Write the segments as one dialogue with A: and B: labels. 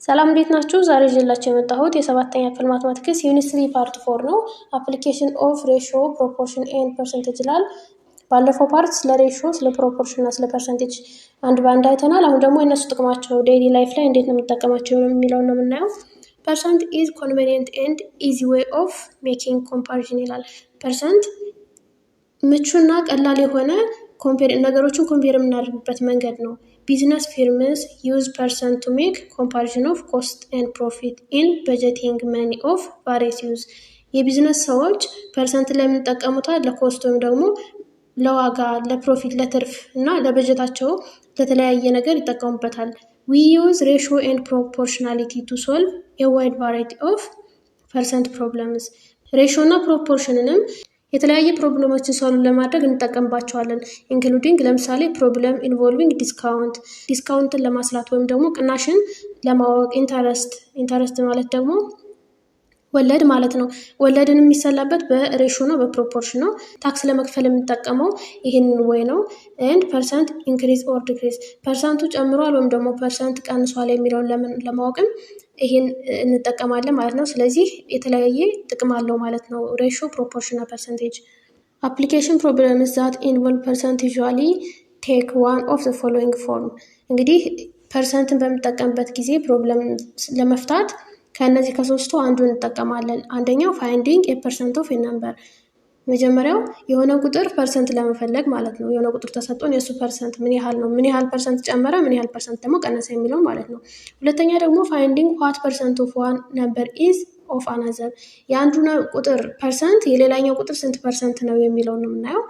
A: ሰላም እንዴት ናችሁ? ዛሬ ይዤላችሁ የመጣሁት የሰባተኛ ክፍል ማትማቲክስ ዩኒት 3 ፓርት 4 ነው። አፕሊኬሽን ኦፍ ሬሽዮ ፕሮፖርሽን ኤንድ ፐርሰንቴጅ ይላል። ባለፈው ፓርት ስለ ሬሽዮ፣ ስለ ፕሮፖርሽን እና ስለ ፐርሰንቴጅ አንድ በአንድ አይተናል። አሁን ደግሞ የእነሱ ጥቅማቸው ዴይሊ ላይፍ ላይ እንዴት ነው የምንጠቀማቸው የሚለውን ነው የምናየው። ፐርሰንት ኢዝ ኮንቬኒየንት ኤንድ ኢዚ ዌይ ኦፍ ሜኪንግ ኮምፓሪዥን ይላል። ፐርሰንት ምቹና ቀላል የሆነ ነገሮችን ኮምፔር የምናደርግበት መንገድ ነው። ቢዝነስ ፊርምስ ዩዝ ፐርሰንት ቱ ሜክ ኮምፓሪዥን ኦፍ ኮስት ኤንድ ፕሮፊት ኢን በጀቲንግ መኒ ኦፍ ቫሪየስ ዩዝ። የቢዝነስ ሰዎች ፐርሰንት ላይ የምንጠቀሙታል ለኮስት ወይም ደግሞ ለዋጋ፣ ለፕሮፊት፣ ለትርፍ እና ለበጀታቸው ለተለያየ ነገር ይጠቀሙበታል። ዊ ዩዝ ሬሽዮ ኤንድ ፕሮፖርሽናሊቲ ቱ ሶልቭ ኤ ዋይድ ቫራይቲ ኦፍ ፐርሰንት ፕሮብለምስ። ሬሽዮ እና ፕሮፖርሽንንም የተለያየ ፕሮብለሞችን ሶልቭ ለማድረግ እንጠቀምባቸዋለን። ኢንክሉዲንግ ለምሳሌ ፕሮብለም ኢንቮልቪንግ ዲስካውንትን ለማስላት ወይም ደግሞ ቅናሽን ለማወቅ፣ ኢንተረስት ማለት ደግሞ ወለድ ማለት ነው። ወለድን የሚሰላበት በሬሽዮ ነው፣ በፕሮፖርሽን ነው። ታክስ ለመክፈል የምንጠቀመው ይህንን ወይ ነው። ኤንድ ፐርሰንት ኢንክሪዝ ኦር ዲክሪዝ፣ ፐርሰንቱ ጨምሯል ወይም ደግሞ ፐርሰንት ቀንሷል የሚለውን ለማወቅም ይህን እንጠቀማለን ማለት ነው። ስለዚህ የተለያየ ጥቅም አለው ማለት ነው ሬሽዮ፣ ፕሮፖርሽን እና ፐርሰንቴጅ። አፕሊኬሽን ፕሮብለምስ ዛት ኢንቮልቭ ፐርሰንት ዩዥዋሊ ቴክ ዋን ኦፍ ዘ ፎሎዊንግ ፎርም። እንግዲህ ፐርሰንትን በምንጠቀምበት ጊዜ ፕሮብለም ለመፍታት ከእነዚህ ከሶስቱ አንዱን እንጠቀማለን። አንደኛው ፋይንዲንግ የፐርሰንት ኦፍ ነምበር፣ መጀመሪያው የሆነ ቁጥር ፐርሰንት ለመፈለግ ማለት ነው። የሆነ ቁጥር ተሰጥቶን የእሱ ፐርሰንት ምን ያህል ነው፣ ምን ያህል ፐርሰንት ጨመረ፣ ምን ያህል ፐርሰንት ደግሞ ቀነሰ የሚለው ማለት ነው። ሁለተኛ ደግሞ ፋይንዲንግ ዋት ፐርሰንት ኦፍ ዋን ነምበር ኢዝ ኦፍ አናዘር፣ የአንዱ ቁጥር ፐርሰንት የሌላኛው ቁጥር ስንት ፐርሰንት ነው የሚለው ነው የምናየው።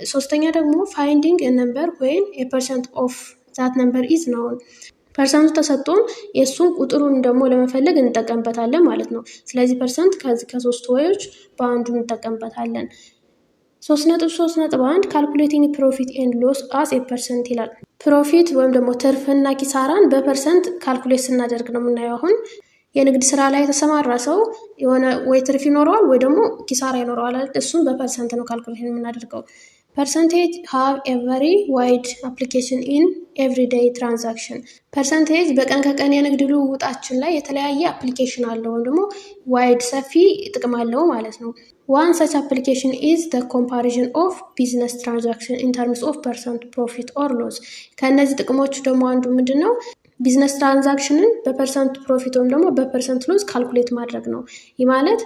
A: ሶስተኛ ደግሞ ፋይንዲንግ ነምበር ወይም የፐርሰንት ኦፍ ዛት ነምበር ኢዝ ነውን፣ ፐርሰንቱ ተሰጥቶን የእሱን ቁጥሩን ደግሞ ለመፈለግ እንጠቀምበታለን ማለት ነው። ስለዚህ ፐርሰንት ከሶስቱ ወዮች በአንዱ እንጠቀምበታለን። 3.3.1 ካልኩሌቲንግ ፕሮፊት ኤንድ ሎስ አስ ኤ ፐርሰንት ይላል። ፕሮፊት ወይም ደግሞ ትርፍና ኪሳራን በፐርሰንት ካልኩሌት ስናደርግ ነው የምናየው። አሁን የንግድ ስራ ላይ የተሰማራ ሰው የሆነ ወይ ትርፍ ይኖረዋል ወይ ደግሞ ኪሳራ ይኖረዋል። እሱን በፐርሰንት ነው ካልኩሌት የምናደርገው። ፐርሰንቴጅ ሃቭ ኤ ቨሪ ዋይድ አፕሊኬሽን ኢን ኤቭሪዴይ ትራንዛክሽን። ፐርሰንቴጅ በቀን ከቀን የንግድ ልውውጣችን ላይ የተለያየ አፕሊኬሽን አለው ወይም ደግሞ ዋይድ ሰፊ ጥቅም አለው ማለት ነው። ዋን ሰች አፕሊኬሽን ኢዝ ደ ኮምፓሪዥን ኦፍ ቢዝነስ ትራንዛክሽን ኢን ተርምስ ኦፍ ፐርሰንት ፕሮፊት ኦር ሎስ። ከእነዚህ ጥቅሞቹ ደግሞ አንዱ ምንድን ነው? ቢዝነስ ትራንዛክሽንን በፐርሰንት ፕሮፊት ወይም ደግሞ በፐርሰንት ሎስ ካልኩሌት ማድረግ ነው። ይህ ማለት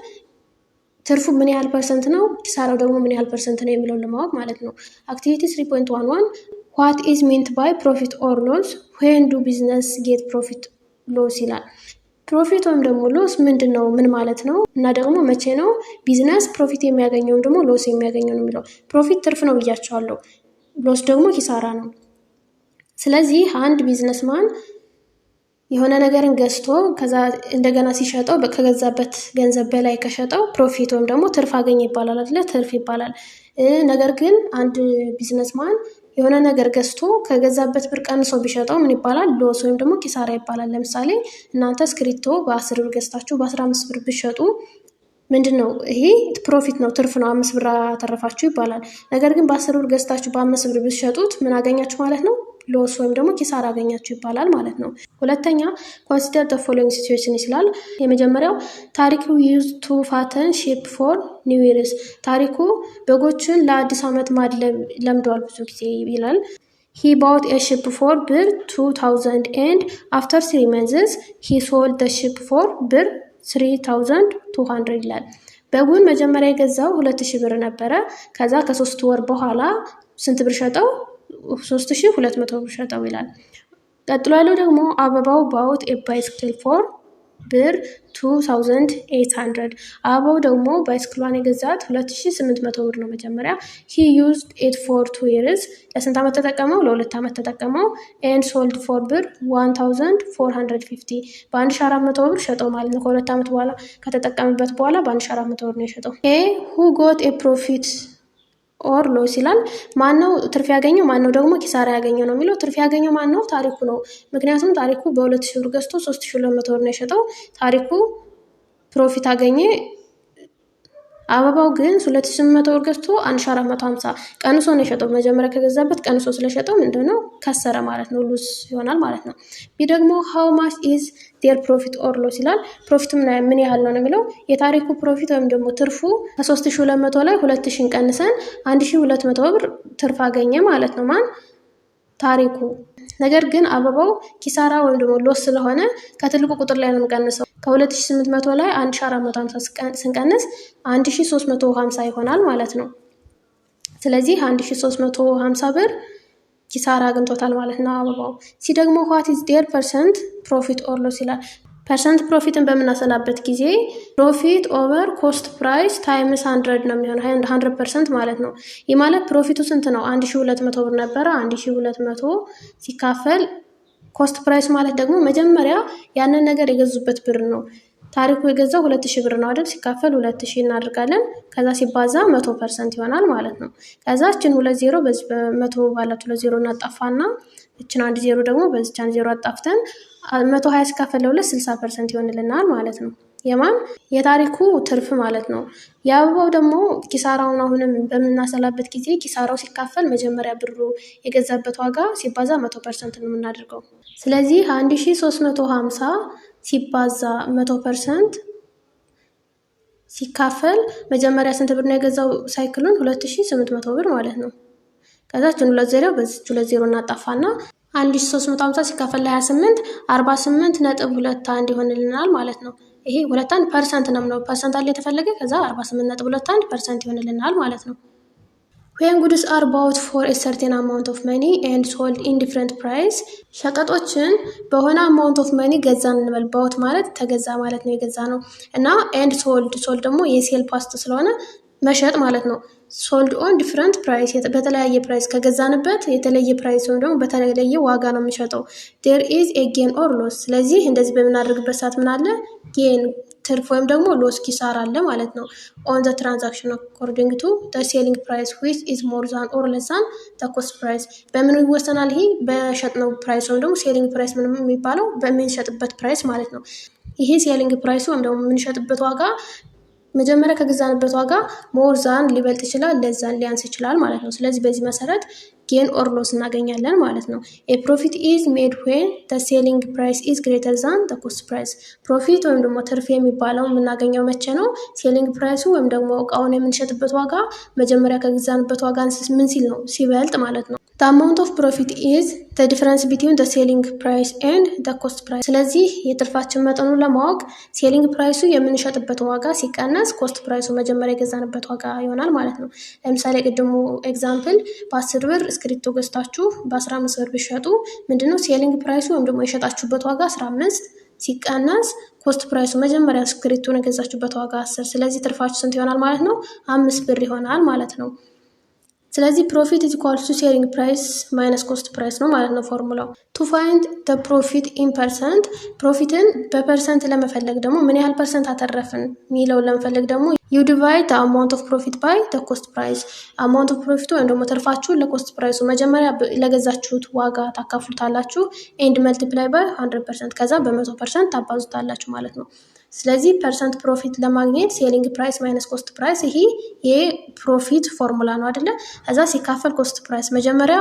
A: ትርፉ ምን ያህል ፐርሰንት ነው፣ ኪሳራው ደግሞ ምን ያህል ፐርሰንት ነው የሚለውን ለማወቅ ማለት ነው። አክቲቪቲ 3.11 ዋት ኢዝ ሚንት ባይ ፕሮፊት ኦር ሎስ ዌን ዱ ቢዝነስ ጌት ፕሮፊት ሎስ ይላል። ፕሮፊት ወይም ደግሞ ሎስ ምንድን ነው፣ ምን ማለት ነው እና ደግሞ መቼ ነው ቢዝነስ ፕሮፊት የሚያገኘው ደግሞ ሎስ የሚያገኘው ነው የሚለው። ፕሮፊት ትርፍ ነው ብያቸዋለሁ፣ ሎስ ደግሞ ኪሳራ ነው። ስለዚህ አንድ ቢዝነስማን የሆነ ነገርን ገዝቶ ከዛ እንደገና ሲሸጠው ከገዛበት ገንዘብ በላይ ከሸጠው ፕሮፊት ወይም ደግሞ ትርፍ አገኘ ይባላል አይደለ? ትርፍ ይባላል። ነገር ግን አንድ ቢዝነስማን የሆነ ነገር ገዝቶ ከገዛበት ብር ቀንሶ ቢሸጠው ምን ይባላል? ሎስ ወይም ደግሞ ኪሳራ ይባላል። ለምሳሌ እናንተ እስክሪብቶ በ10 ብር ገዝታችሁ በ15 ብር ብትሸጡ ምንድን ነው ይሄ? ፕሮፊት ነው፣ ትርፍ ነው፣ 5 ብር አተረፋችሁ ይባላል። ነገር ግን በ10 ብር ገዝታችሁ በ5 ብር ብትሸጡት ምን አገኛችሁ ማለት ነው? ሎስ ወይም ደግሞ ኪሳራ አገኛችሁ ይባላል ማለት ነው። ሁለተኛ ኮንሲደር ዘ ፎሎዊንግ ሲቹዌሽን ይችላል። የመጀመሪያው ታሪኩ ዩዝ ቱ ፋተን ሺፕ ፎር ኒው ይርስ፣ ታሪኩ በጎችን ለአዲስ ዓመት ማድለብ ለምደዋል ብዙ ጊዜ ይላል። ሂ ባውት ኤ ሺፕ ፎር ብር 2000 ኤንድ አፍተር 3 months ሂ ሶልድ ዘ ሺፕ ፎር ብር 3200 ይላል። በጉን መጀመሪያ የገዛው 2000 ብር ነበረ። ከዛ ከ3 ወር በኋላ ስንት ብር ሸጠው? 3200 ብር ሸጠው ይላል። ቀጥሎ ያለው ደግሞ አበባው ባውት ኤ ባይስክል ፎር ብር 2800። አበባው ደግሞ ባይስክሏን የገዛት 2800 ብር ነው መጀመሪያ። ሂ ዩዝድ ኢት ፎር 2 years፣ ለስንት ዓመት ተጠቀመው? ለ2 ዓመት ተጠቀመው። ኤንድ ሶልድ ፎር ብር 1450፣ በ1400 ብር ሸጠው ማለት ነው። ከ2 ዓመት በኋላ ከተጠቀምበት በኋላ በ1400 ብር ነው የሸጠው። ሁ ጎት ኤ ፕሮፊት ኦር ሎስ ይላል። ማን ነው ትርፍ ያገኘው፣ ማን ነው ደግሞ ኪሳራ ያገኘው ነው የሚለው። ትርፍ ያገኘው ማን ነው? ታሪኩ ነው። ምክንያቱም ታሪኩ በ2000 ብር ገዝቶ 3200 ብር ነው የሸጠው። ታሪኩ ፕሮፊት አገኘ አበባው ግን 2800 ብር ገዝቶ 1450 ቀንሶ ነው የሸጠው። መጀመሪያ ከገዛበት ቀንሶ ስለሸጠው ምንድነው ከሰረ ማለት ነው፣ ሉስ ይሆናል ማለት ነው። ቢ ደግሞ how much is their profit or loss ይላል። ፕሮፊት ምን ያህል ነው የሚለው የታሪኩ ፕሮፊት ወይም ደግሞ ትርፉ ከ3200 ላይ 2000 ቀንሰን 1200 ብር ትርፍ አገኘ ማለት ነው ማን ታሪኩ። ነገር ግን አበባው ኪሳራ ወይም ደግሞ ሎስ ስለሆነ ከትልቁ ቁጥር ላይ ነው የምንቀንሰው። ከ2800 ላይ 1450 ስንቀንስ 1350 ይሆናል ማለት ነው። ስለዚህ 1350 ብር ኪሳራ አግኝቶታል ማለት ነው አበባው። ሲ ደግሞ what is their percent profit or loss ይላል። ፐርሰንት ፕሮፊትን በምናሰላበት ጊዜ ፕሮፊት ኦቨር ኮስት ፕራይስ ታይምስ 100 ነው የሚሆነው 100% ማለት ነው። ይህ ማለት ፕሮፊቱ ስንት ነው? 1200 ብር ነበረ። 1200 ሲካፈል ኮስት ፕራይስ ማለት ደግሞ መጀመሪያ ያንን ነገር የገዙበት ብር ነው። ታሪኩ የገዛው 2000 ብር ነው አይደል? ሲካፈል 2000 እናደርጋለን። ከዛ ሲባዛ 100% ይሆናል ማለት ነው። ከዛ እችን 20 በዚህ በ100 ባላት 20 እናጣፋና እችን 10 ደግሞ በዚች 10 አጣፍተን 120 ሲካፈል ለ2 60% ይሆንልናል ማለት ነው። የማን የታሪኩ ትርፍ ማለት ነው። የአበባው ደግሞ ኪሳራውን አሁንም በምናሰላበት ጊዜ ኪሳራው ሲካፈል መጀመሪያ ብሩ የገዛበት ዋጋ ሲባዛ 100% ነው የምናደርገው። ስለዚህ 1350 ሲባዛ 100% ሲካፈል መጀመሪያ ስንት ብር ነው የገዛው ሳይክሉን 2800 ብር ማለት ነው። ከዛችን 20 በዚች 20 እናጣፋና 1350 ሲካፈል ለ28 48.21 ይሆንልናል ማለት ነው። ይሄ 21% ነው ፐርሰንት አለ የተፈለገ ከዛ 48.21% ይሆንልናል ማለት ነው። when goods are bought for a certain amount of money and sold in different price ሸቀጦችን በሆነ amount of money ገዛን እንበል። bought ማለት ተገዛ ማለት ነው የገዛ ነው እና and sold ደግሞ የሴል ፓስት ስለሆነ መሸጥ ማለት ነው። sold on different price በተለያየ ፕራይስ ከገዛንበት የተለየ ፕራይስ ወይም ደግሞ በተለየ ዋጋ ነው የሚሸጠው። there is a gain or loss ስለዚህ እንደዚህ በምናደርግበት ሰዓት ምን አለ gain ትርፍ ወይም ደግሞ ሎስ ኪሳራ አለ ማለት ነው። on the transaction according to the selling price which is more than or less than the cost price በምን ይወሰናል? ይሄ በሸጥነው ፕራይስ ወይም ደግሞ ሴሊንግ ፕራይስ ምን የሚባለው በምንሸጥበት ፕራይስ ማለት ነው። ይሄ ሴሊንግ ፕራይስ ወይም ደግሞ የምንሸጥበት ዋጋ መጀመሪያ ከገዛንበት ዋጋ ሞር ዛን ሊበልጥ ይችላል፣ ለዛን ሊያንስ ይችላል ማለት ነው። ስለዚህ በዚህ መሰረት ጌን ኦር ሎስ እናገኛለን ማለት ነው። a profit is made when the selling price is greater than the cost price ፕሮፊት ወይም ደግሞ ትርፍ የሚባለው የምናገኘው መቼ ነው? ሴሊንግ ፕራይሱ ወይም ደግሞ እቃውን የምንሸጥበት ዋጋ መጀመሪያ ከገዛንበት ዋጋ ምን ሲል ነው? ሲበልጥ ማለት ነው። the amount of profit is the difference between the selling price and the cost price ስለዚህ የትርፋችን መጠኑን ለማወቅ ሴሊንግ ፕራይሱ የምንሸጥበት ዋጋ ሲቀነስ ኮስት ፕራይሱ መጀመሪያ የገዛንበት ዋጋ ይሆናል ማለት ነው። ለምሳሌ ቅድሙ ኤግዛምፕል በ10 ብር እስክሪፕቶ ገዝታችሁ በ15 ብር ቢሸጡ ምንድነው ሴሊንግ ፕራይሱ ወይም ደግሞ የሸጣችሁበት ዋጋ 15 ሲቀነስ ኮስት ፕራይሱ መጀመሪያ እስክሪፕቶን የገዛችሁበት ዋጋ 10 ስለዚህ ትርፋችሁ ስንት ይሆናል ማለት ነው? 5 ብር ይሆናል ማለት ነው። ስለዚህ ፕሮፊት is equal to selling price minus cost price ነው ማለት ነው ፎርሙላው። to find the profit in percent ፕሮፊትን በፐርሰንት ለመፈለግ ደግሞ ምን ያህል ፐርሰንት አተረፍን የሚለውን ለመፈለግ ደግሞ you divide the amount of profit by the cost price amount of profit ወይም ደግሞ ትርፋችሁን ለኮስት ፕራይሱ መጀመሪያ ለገዛችሁት ዋጋ ታካፍሉታላችሁ and multiply by 100% ከዛ በ100% ታባዙታላችሁ ማለት ነው። ስለዚህ ፐርሰንት ፕሮፊት ለማግኘት ሴሊንግ ፕራይስ ማይነስ ኮስት ፕራይስ ይሄ የፕሮፊት ፎርሙላ ነው አይደለ? ከዛ ሲካፈል ኮስት ፕራይስ መጀመሪያ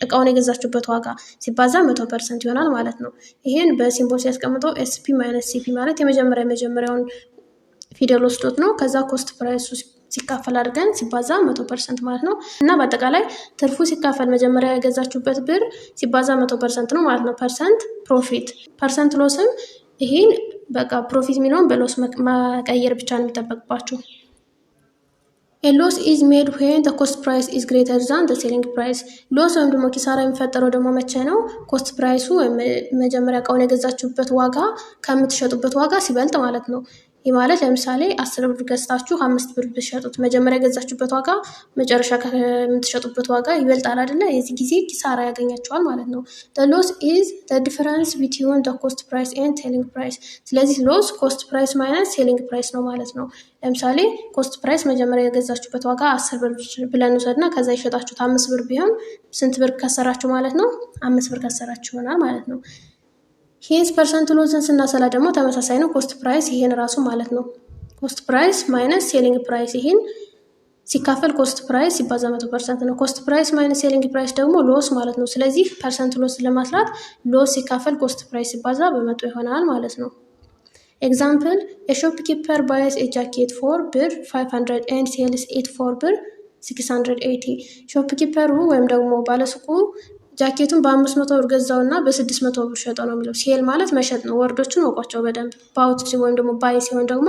A: እቃውን የገዛችሁበት ዋጋ ሲባዛ 100% ይሆናል ማለት ነው። ይሄን በሲምቦል ሲያስቀምጠው ኤስፒ ማይነስ ሲፒ ማለት የመጀመሪያውን ፊደል ወስዶት ነው። ከዛ ኮስት ፕራይሱ ሲካፈል አድርገን ሲባዛ 100% ማለት ነው። እና በአጠቃላይ ትርፉ ሲካፈል መጀመሪያ የገዛችሁበት ብር ሲባዛ 100% ነው ማለት ነው። ፐርሰንት ፕሮፊት ፐርሰንት ሎስም ይሄን በቃ ፕሮፊት የሚለውን በሎስ መቀየር ብቻ ነው የሚጠበቅባችሁ። a loss is made when the cost price is greater than the selling price ሎስ ወይም ደግሞ ኪሳራ የሚፈጠረው ደግሞ መቼ ነው? ኮስት ፕራይሱ ወይም መጀመሪያ እቃውን የገዛችሁበት ዋጋ ከምትሸጡበት ዋጋ ሲበልጥ ማለት ነው። ይህ ማለት ለምሳሌ 10 ብር ገዝታችሁ 5 ብር ብትሸጡት መጀመሪያ የገዛችሁበት ዋጋ መጨረሻ ከምትሸጡበት ዋጋ ይበልጣል አይደለ? የዚህ ጊዜ ኪሳራ ያገኛችኋል ማለት ነው። the loss is the difference between the cost price and selling price ስለዚህ ሎስ ኮስት ፕራይስ ማይነስ ሴሊንግ ፕራይስ ነው ማለት ነው። ለምሳሌ ኮስት ፕራይስ መጀመሪያ የገዛችሁበት ዋጋ 10 ብር ብለን ወሰድና ከዛ የሸጣችሁት 5 ብር ቢሆን ስንት ብር ከሰራችሁ ማለት ነው? 5 ብር ከሰራችሁ ይሆናል ማለት ነው። ሂንስ ፐርሰንት ሎስን ስናሰላ ደግሞ ተመሳሳይ ነው። ኮስት ፕራይስ ይሄን ራሱ ማለት ነው። ኮስት ፕራይስ ማይነስ ሴሊንግ ፕራይስ ይሄን ሲካፈል ኮስት ፕራይስ ሲባዛ 100% ነው። ኮስት ፕራይስ ማይነስ ሴሊንግ ፕራይስ ደግሞ ሎስ ማለት ነው። ስለዚህ ፐርሰንት ሎስ ለማስላት ሎስ ሲካፈል ኮስት ፕራይስ ሲባዛ በመቶ ይሆናል ማለት ነው። ኤግዛምፕል a shopkeeper buys a jacket for ብር 500 and sells it for ብር 680። ሾፕኪፐሩ ወይም ደግሞ ባለሱቁ ጃኬቱን በ500 ብር ገዛውና በ600 ብር ሸጠው ነው የሚለው። ሴል ማለት መሸጥ ነው። ወርዶቹን ወቋቸው በደንብ። ባውት ወይም ደግሞ ባይ ሲሆን ደግሞ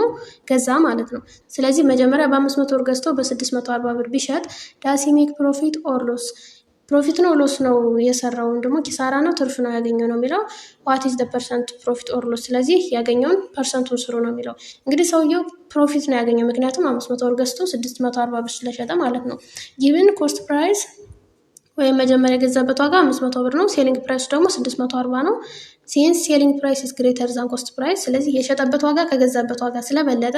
A: ገዛ ማለት ነው። ስለዚህ መጀመሪያ በ500 ብር ገዝቶ በ640 ብር ቢሸጥ ዳስ ሜክ ፕሮፊት ኦር ሎስ? ፕሮፊት ነው ሎስ ነው የሰራው? ወይም ደግሞ ኪሳራ ነው ትርፍ ነው ያገኘው ነው የሚለው። ዋት ኢዝ ዘ ፐርሰንት ፕሮፊት ኦር ሎስ? ስለዚህ ያገኘውን ፐርሰንቱን ስሩ ነው የሚለው። እንግዲህ ሰውየው ፕሮፊት ነው ያገኘው ምክንያቱም 500 ብር ገዝቶ 640 ብር ስለሸጠ ማለት ነው። ጊቭን ኮስት ፕራይስ ወይም መጀመሪያ የገዛበት ዋጋ 500 ብር ነው። ሴሊንግ ፕራይስ ደግሞ 640 ነው። ሲንስ ሴሊንግ ፕራይስ ኢዝ ግሬተር ዛን ኮስት ፕራይስ፣ ስለዚህ የሸጠበት ዋጋ ከገዛበት ዋጋ ስለበለጠ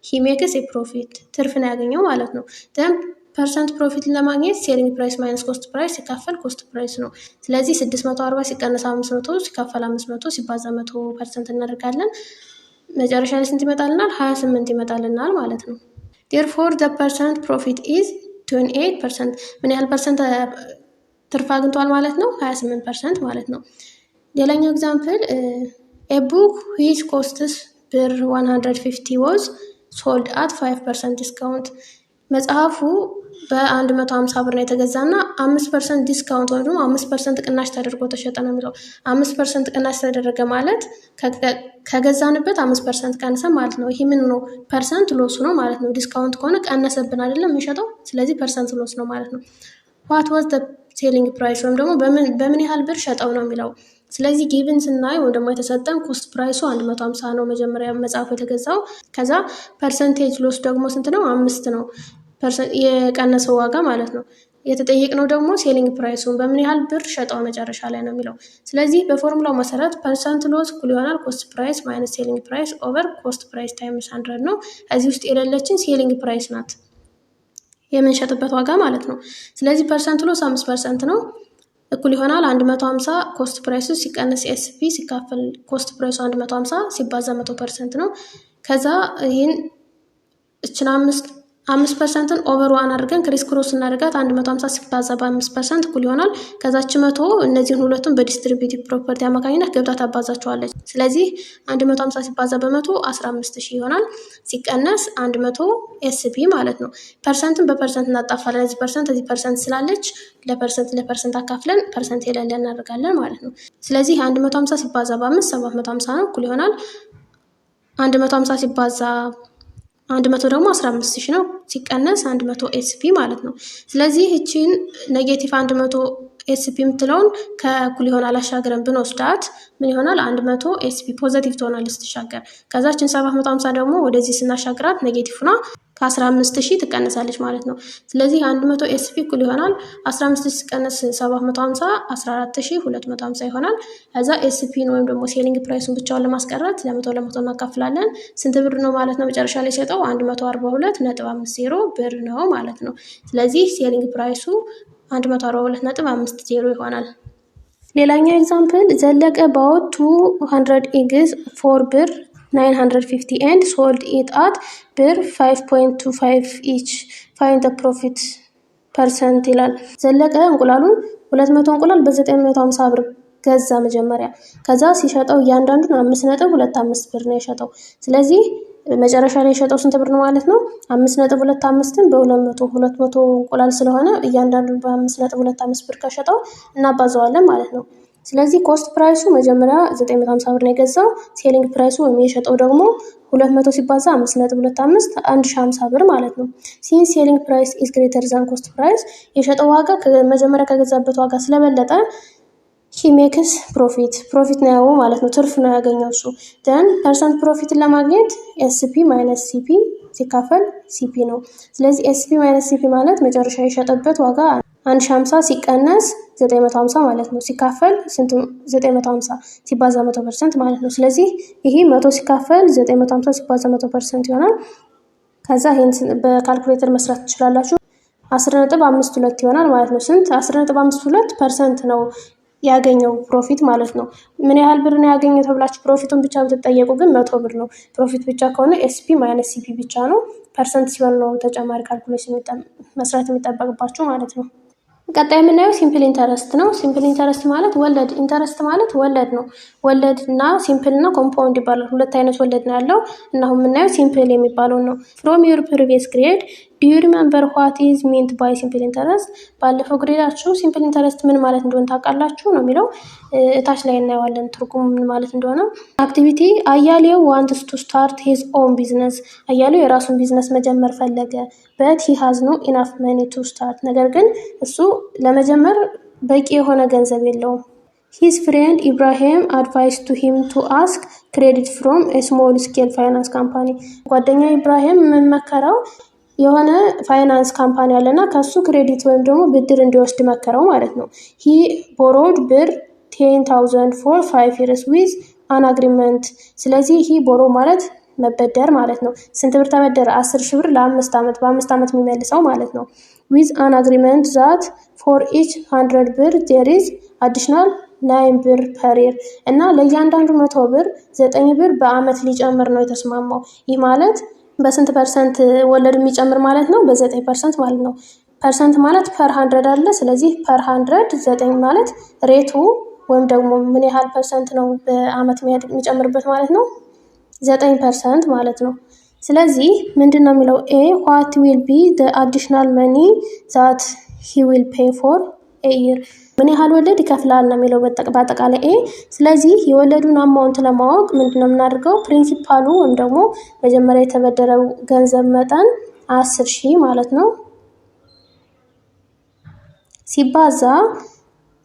A: ሂ ሜክስ ኤ ፕሮፊት ትርፍ ነው ያገኘው ማለት ነው። ደን ፐርሰንት ፕሮፊትን ለማግኘት ሴሊንግ ፕራይስ ማይነስ ኮስት ፕራይስ ሲካፈል ኮስት ፕራይስ ነው። ስለዚህ 640 ሲቀነስ 500 ሲካፈል 500 ሲባዛ 100% እናደርጋለን። መጨረሻ ላይ ስንት ይመጣልናል? 28 ይመጣልናል ማለት ነው። ዴርፎር ዘ ፐርሰንት ፕሮፊት ኢዝ 28%። ምን ያህል ፐርሰንት ትርፍ አግኝቷል ማለት ነው? 28% ማለት ነው። ሌላኛው ኤግዛምፕል ኤ ቡክ ዊች ኮስትስ ብር 150 ዋዝ ሶልድ አት 5% ዲስካውንት። መጽሐፉ በ150 ብር ነው የተገዛና 5% ዲስካውንት ወይም ደግሞ 5% ቅናሽ ተደርጎ ተሸጠ ነው የሚለው። 5% ቅናሽ ተደረገ ማለት ከገዛንበት 5% ቀንሰ ማለት ነው። ይሄ ምን ነው? ፐርሰንት ሎሱ ነው ማለት ነው። ዲስካውንት ከሆነ ቀነሰብን አይደለም የሚሸጠው። ስለዚህ ፐርሰንት ሎስ ነው ማለት ነው። ዋት ዋዝ ዘ ሴሊንግ ፕራይስ ወይም ደግሞ በምን ያህል ብር ሸጠው ነው የሚለው። ስለዚህ ጊቭን ስናይ ወይም ደግሞ የተሰጠን ኮስት ፕራይሱ 150 ነው መጀመሪያ መጽሐፉ የተገዛው። ከዛ ፐርሰንቴጅ ሎስ ደግሞ ስንት ነው? 5 ነው የቀነሰው ዋጋ ማለት ነው። የተጠየቅነው ደግሞ ሴሊንግ ፕራይሱን በምን ያህል ብር ሸጠው መጨረሻ ላይ ነው የሚለው። ስለዚህ በፎርሙላው መሰረት ፐርሰንት ሎስ እኩል ይሆናል ኮስት ፕራይስ ማይነስ ሴሊንግ ፕራይስ ኦቨር ኮስት ፕራይስ ታይምስ 100 ነው። እዚህ ውስጥ የሌለችን ሴሊንግ ፕራይስ ናት የምንሸጥበት ዋጋ ማለት ነው። ስለዚህ ፐርሰንት ሎስ 5% ነው እኩል ይሆናል 150 ኮስት ፕራይሱ ሲቀነስ ኤስፒ ሲካፈል ኮስት ፕራይሱ 150 ሲባዛ 100% ነው። ከዛ ይህን እችን 5%ን ኦቨር ዋን አድርገን ክሪስ ክሮስ እናደርጋት 150 ሲባዛ በ5% እኩል ይሆናል። ከዛች 100 እነዚህን ሁለቱን በዲስትሪቢዩቲቭ ፕሮፐርቲ አማካኝነት ገብታ ታባዛቸዋለች። ስለዚህ 150 ሲባዛ በ100 15000 ይሆናል ሲቀነስ 100 ኤስፒ ማለት ነው። ፐርሰንትን በፐርሰንት እናጣፋለን። እዚህ ፐርሰንት ስላለች ለፐርሰንት አካፍለን ፐርሰንት የሌለ እናደርጋለን ማለት ነው። ስለዚህ 150 ሲባዛ በ5 750 ነው እኩል ይሆናል 150 ሲባዛ 100 ደግሞ 15000 ነው ሲቀነስ 100 ኤስፒ ማለት ነው። ስለዚህ እቺን ኔጌቲቭ 100 ኤስፒ የምትለውን ከእኩል ይሆናል አሻግረን ብንወስዳት ምን ይሆናል? 100 ኤስፒ ፖዘቲቭ ትሆናለች ስትሻገር። ከዛችን 750 ደግሞ ወደዚህ ስናሻግራት ኔጌቲቭ ሆና ከ15000 ትቀነሳለች ማለት ነው። ስለዚህ 100 ኤስፒ እኩል ይሆናል 15000 ሲቀነስ 750 14250 ይሆናል። ከዛ ኤስፒን ወይም ደግሞ ሴሊንግ ፕራይሱን ብቻውን ለማስቀረት ለ100 እናካፍላለን። ስንት ብር ነው ማለት ነው መጨረሻ ላይ ሸጠው? 142.50 ብር ነው ማለት ነው። ስለዚህ ሴሊንግ ፕራይሱ 142.50 ይሆናል። ሌላኛው ኤግዛምፕል ዘለቀ ባውት 200 ኤግስ ፎር ብር 950 and sold it at ብር 5.25 each find the profit percent ይላል። ዘለቀ እንቁላሉን 200 እንቁላል በ950 ብር ገዛ መጀመሪያ። ከዛ ሲሸጠው እያንዳንዱን 5.25 ብር ነው የሸጠው። ስለዚህ መጨረሻ ላይ የሸጠው ስንት ብር ነው ማለት ነው? 5.25ን በ200 እንቁላል ስለሆነ እያንዳንዱን በ5.25 ብር ከሸጠው እናባዘዋለን ማለት ነው። ስለዚህ ኮስት ፕራይሱ መጀመሪያ 950 ብር ነው የገዛው። ሴሊንግ ፕራይሱ ወይም የሸጠው ደግሞ 200 ሲባዛ 5.25 1050 ብር ማለት ነው። ሲንስ ሴሊንግ ፕራይስ ኢዝ ግሬተር ዛን ኮስት ፕራይስ የሸጠው ዋጋ መጀመሪያ ከገዛበት ዋጋ ስለበለጠ ሂ ሜክስ ፕሮፊት ነው ያው ማለት ነው። ትርፍ ነው ያገኘው እሱ። ደን ፐርሰንት ፕሮፊትን ለማግኘት ኤስፒ ማይነስ ሲፒ ሲካፈል ሲፒ ነው። ስለዚህ ኤስፒ ማይነስ ሲፒ ማለት መጨረሻ የሸጠበት ዋጋ 1050 ሲቀነስ 950 ማለት ነው። ሲካፈል 950 ሲባዛ 100% ማለት ነው። ስለዚህ ይሄ 100 ሲካፈል 950 ሲባዛ 100% ይሆናል። ከዛ ይሄን በካልኩሌተር መስራት ትችላላችሁ። 10.52 ይሆናል ማለት ነው። ስንት? 10.52% ነው ያገኘው ፕሮፊት ማለት ነው። ምን ያህል ብር ነው ያገኘው ተብላችሁ ፕሮፊቱን ብቻ ብትጠየቁ ግን 100 ብር ነው። ፕሮፊት ብቻ ከሆነ ኤስፒ ማይነስ ሲፒ ብቻ ነው። ፐርሰንት ሲሆን ነው ተጨማሪ ካልኩሌሽን መስራት የሚጠበቅባችሁ ማለት ነው። ቀጣይ የምናየው ሲምፕል ኢንተረስት ነው። ሲምፕል ኢንተረስት ማለት ወለድ፣ ኢንተረስት ማለት ወለድ ነው። ወለድ እና ሲምፕል እና ኮምፓውንድ ይባላል። ሁለት አይነት ወለድ ነው ያለው እና አሁን የምናየው ሲምፕል የሚባለው ነው። ፍሮም ዩር ፕሪቪየስ ግሬድ ዱ ዩ ሪመምበር ዋት ኢዝ ሚንት ባይ ሲምፕል ኢንተረስት? ባለፈው ግሬዳችሁ ሲምፕል ኢንተረስት ምን ማለት እንደሆነ ታውቃላችሁ ነው የሚለው። እታች ላይ እናየዋለን ትርጉሙ ምን ማለት እንደሆነ። አክቲቪቲ አያሌው ዋንትስ ቱ ስታርት ሂዝ ኦን ቢዝነስ። አያሌው የራሱን ቢዝነስ መጀመር ፈለገ። በት ሂ ሃዝ ኖ ኢናፍ መኒ ቱ ስታርት። ነገር ግን እሱ ለመጀመር በቂ የሆነ ገንዘብ የለውም። ሂዝ ፍሬንድ ኢብራሂም አድቫይስ ቱ ሂም ቱ አስክ ክሬዲት ፍሮም ስሞል ስኬል ፋይናንስ ካምፓኒ። ጓደኛ ኢብራሂም የምንመከረው የሆነ ፋይናንስ ካምፓኒ አለና ከሱ ክሬዲት ወይም ደግሞ ብድር እንዲወስድ መከረው ማለት ነው። ሂ ቦሮድ ብር 10,000 ፎር 5 years ዊዝ አን አግሪመንት። ስለዚህ ሂ ቦሮ ማለት መበደር ማለት ነው። ስንት ብር ተበደረ? 10,000 ብር ለ5 ዓመት፣ በ5 ዓመት የሚመልሰው ማለት ነው። ዊዝ አን አግሪመንት ዛት ፎር ኢች 100 ብር ዜር ኢዝ አዲሽናል 9 ብር ፐር ይር። እና ለእያንዳንዱ 100 ብር 9 ብር በአመት ሊጨምር ነው የተስማማው። ይህ ማለት በስንት ፐርሰንት ወለድ የሚጨምር ማለት ነው? በ9% ማለት ነው። ፐርሰንት ማለት ፐር 100 አለ። ስለዚህ ፐር 100 9 ማለት ሬቱ ወይም ደግሞ ምን ያህል ፐርሰንት ነው በአመት የሚጨምርበት ማለት ነው? 9% ማለት ነው። ስለዚህ ምንድን ነው የሚለው ኤ ዋት ዊል ቢ ዘ አዲሽናል መኒ ዛት ሂ ዊል ፔይ ፎር ኤ ይር። ምን ያህል ወለድ ይከፍላል ነው የሚለው በአጠቃላይ ኤ። ስለዚህ የወለዱን አማውንት ለማወቅ ምንድነው የምናደርገው? ፕሪንሲፓሉ ወይም ደግሞ መጀመሪያ የተበደረው ገንዘብ መጠን 10,000 ማለት ነው ሲባዛ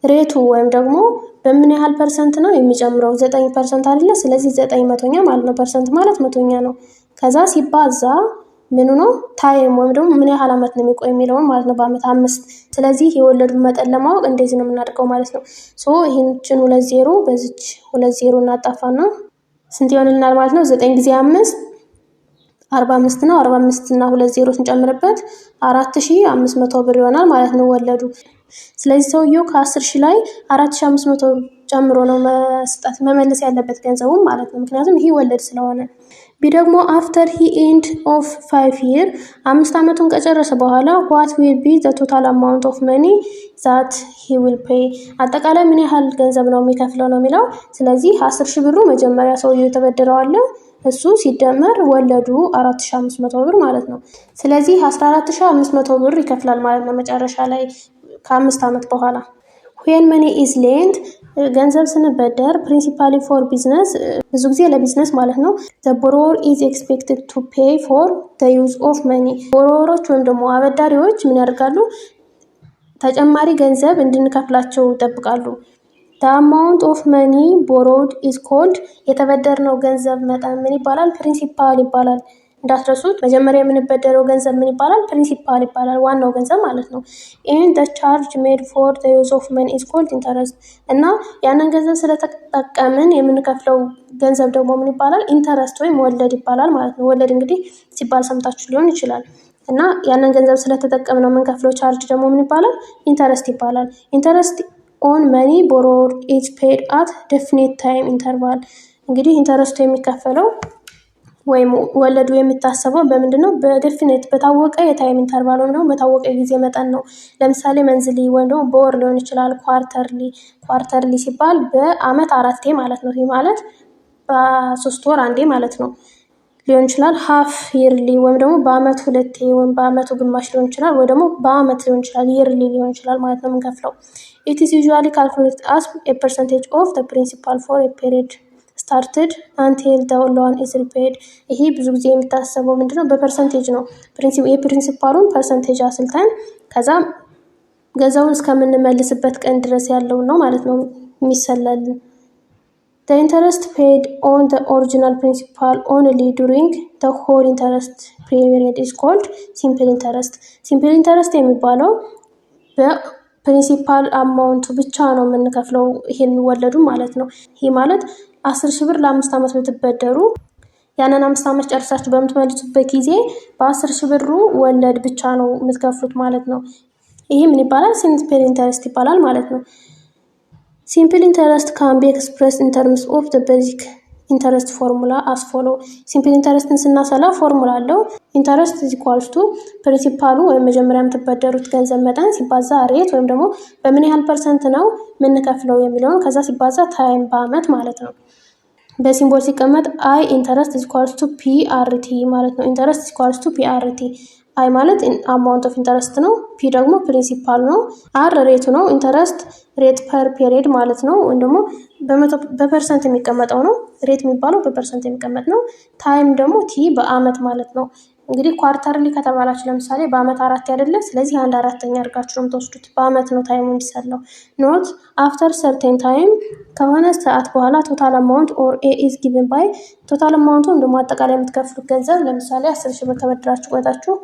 A: ሬቱ ወይም ደግሞ በምን ያህል ፐርሰንት ነው የሚጨምረው? 9% አይደለ? ስለዚህ 9/100ኛ ማለት ነው። ፐርሰንት ማለት 100ኛ ነው። ከዛ ሲባዛ ምኑ ነው ታይም ወይም ደግሞ ምን ያህል አመት ነው የሚቆይ የሚለውን ማለት ነው። በአመት 5። ስለዚህ የወለዱን መጠን ለማወቅ እንደዚህ ነው የምናደርገው ማለት ነው። ይህችን 2 ዜሮ በዚች 2 ዜሮ እናጣፋና ስንት ይሆንልናል ማለት ነው? 9 ጊዜ 5 45 ነው። 45 እና 2 ዜሮ ስንጨምርበት 4,500 ብር ይሆናል ማለት ነው ወለዱ። ስለዚህ ሰውየው ከ10,000 ላይ 4,500 ጨምሮ ነው መመለስ ያለበት ገንዘቡን ማለት ነው። ምክንያቱም ይሄ ወለድ ስለሆነ። ቢ ደግሞ አፍተር ሂ ኤንድ ኦፍ 5 year 5 ዓመቱን ከጨረሰ በኋላ ዋት ዊል ቢ ዘ ቶታል አማውንት ኦፍ መኒ ዛት ሂ ዊል ፔይ። አጠቃላይ ምን ያህል ገንዘብ ነው የሚከፍለው ነው የሚለው። ስለዚህ 10,000 ብሩ መጀመሪያ ሰውየው የተበደረው አለ እሱ ሲደመር ወለዱ 4,500 ብር ማለት ነው። ስለዚህ 14,500 ብር ይከፍላል ማለት ነው መጨረሻ ላይ ከ5 ዓመት በኋላ። when money is lent ገንዘብ ስንበደር ፕሪንሲፓሊ ፎር ቢዝነስ ብዙ ጊዜ ለቢዝነስ ማለት ነው። the borrower is expected to pay for the use of money ቦሮወሮች ወይም ደግሞ አበዳሪዎች ምን ያደርጋሉ? ተጨማሪ ገንዘብ እንድንከፍላቸው ይጠብቃሉ። the amount of money borrowed is called የተበደርነው ገንዘብ መጠን ምን ይባላል? ፕሪንሲፓል ይባላል። እንዳትረሱት መጀመሪያ የምንበደረው ገንዘብ ምን ይባላል? ፕሪንሲፓል ይባላል። ዋናው ገንዘብ ማለት ነው። and the charge made for the use of money is called interest እና ያንን ገንዘብ ስለተጠቀምን የምንከፍለው ገንዘብ ደግሞ ምን ይባላል? ኢንተረስት ወይም ወለድ ይባላል ማለት ነው። ወለድ እንግዲህ ሲባል ሰምታችሁ ሊሆን ይችላል። እና ያንን ገንዘብ ስለተጠቀምነው የምንከፍለው ቻርጅ ደግሞ ምን ይባላል? ኢንተረስት ይባላል። ኢንተረስት ኦን መኒ ቦሮውድ ኢዝ ፔድ አት ዴፊኒት ታይም ኢንተርቫል። እንግዲህ ኢንተረስቱ የሚከፈለው ወይም ወለዱ የሚታሰበው በምንድን ነው? በዴፊኒት በታወቀ የታይም ኢንተርቫል ወይም ደግሞ በታወቀ ጊዜ መጠን ነው። ለምሳሌ መንዝሊ ወይም ደግሞ በወር ሊሆን ይችላል። ኳርተርሊ ሲባል በአመት 4 ማለት ነው። ይህ ማለት በ3 ወር አንዴ ማለት ነው ሊሆን ይችላል። ሃፍ ይርሊ ወይም ደግሞ በአመት 2 ወይም በአመቱ ግማሽ ሊሆን ይችላል፣ ወይ ደግሞ በአመት ሊሆን ይችላል፣ ይርሊ ሊሆን ይችላል ማለት ነው የምንከፍለው። it is usually calculated as a percentage of the principal for a period started until the loan is repaid። ይሄ ብዙ ጊዜ የሚታሰበው ምንድነው? በፐርሰንቴጅ ነው። የፕሪንሲፓሉን ፐርሰንቴጅ አስልተን ከዛ ገንዘቡን እስከምንመልስበት ቀን ድረስ ያለውን ነው ማለት ነው የሚሰላልን። the interest paid on the original principal only during the whole interest period is called simple interest። simple interest የሚባለው በፕሪንሲፓል አማውንቱ ብቻ ነው የምንከፍለው ይሄን ወለዱ ማለት ነው። ይሄ ማለት 10,000 ብር ለ5 ዓመት ብትበደሩ ያንን 5 ዓመት ጨርሳችሁ በምትመልሱበት ጊዜ በ10,000 ብሩ ወለድ ብቻ ነው የምትከፍሉት ማለት ነው። ይሄ ምን ይባላል? ሲምፕል ኢንተረስት ይባላል ማለት ነው። ሲምፕል ኢንተረስት ካን ቢ ኤክስፕረስ ኢን ተርምስ ኦፍ ዘ ቤዚክ ኢንተረስት ፎርሙላ አስ ፎሎ። ሲምፕል ኢንተረስትን ስናሰላ ፎርሙላ አለው። ኢንተረስት ኢዝ ኢኳልስ ቱ ፕሪንሲፓሉ ወይም መጀመሪያ የምትበደሩት ገንዘብ መጠን ሲባዛ ሬት ወይም ደግሞ በምን ያህል ፐርሰንት ነው የምንከፍለው የሚለውን ከዛ ሲባዛ ታይም በአመት ማለት ነው። በሲምቦል ሲቀመጥ አይ ኢንተረስት ኢዝ ኢኳልስ ቱ ፒአርቲ ማለት ነው። ኢንተረስት ኢዝ ኢኳልስ ቱ ፒአርቲ። አይ ማለት አማውንት ኦፍ ኢንተረስት ነው። ፒ ደግሞ ፕሪንሲፓል ነው። አር ሬቱ ነው። ኢንተረስት ሬት ፐር ፔሪድ ማለት ነው። ወይም ደግሞ በፐርሰንት የሚቀመጠው ነው። ሬት የሚባለው በፐርሰንት የሚቀመጥ ነው። ታይም ደግሞ ቲ በአመት ማለት ነው። እንግዲህ ኳርተርሊ ከተባላችሁ ለምሳሌ በአመት 4 አይደለ? ስለዚህ 1/4 አድርጋችሁ ነው የምትወስዱት። በአመት ነው ታይሙ የሚሰላው። ኖት አፍተር ሰርቴን ታይም ከሆነ ሰዓት በኋላ ቶታል አማውንት ኦር ኤ ኢዝ ጊቨን ባይ ቶታል አማውንቱ ወይም ደግሞ አጠቃላይ የምትከፍሉት ገንዘብ ለምሳሌ 10,000 ብር ተበድራችሁ ቆይታችሁ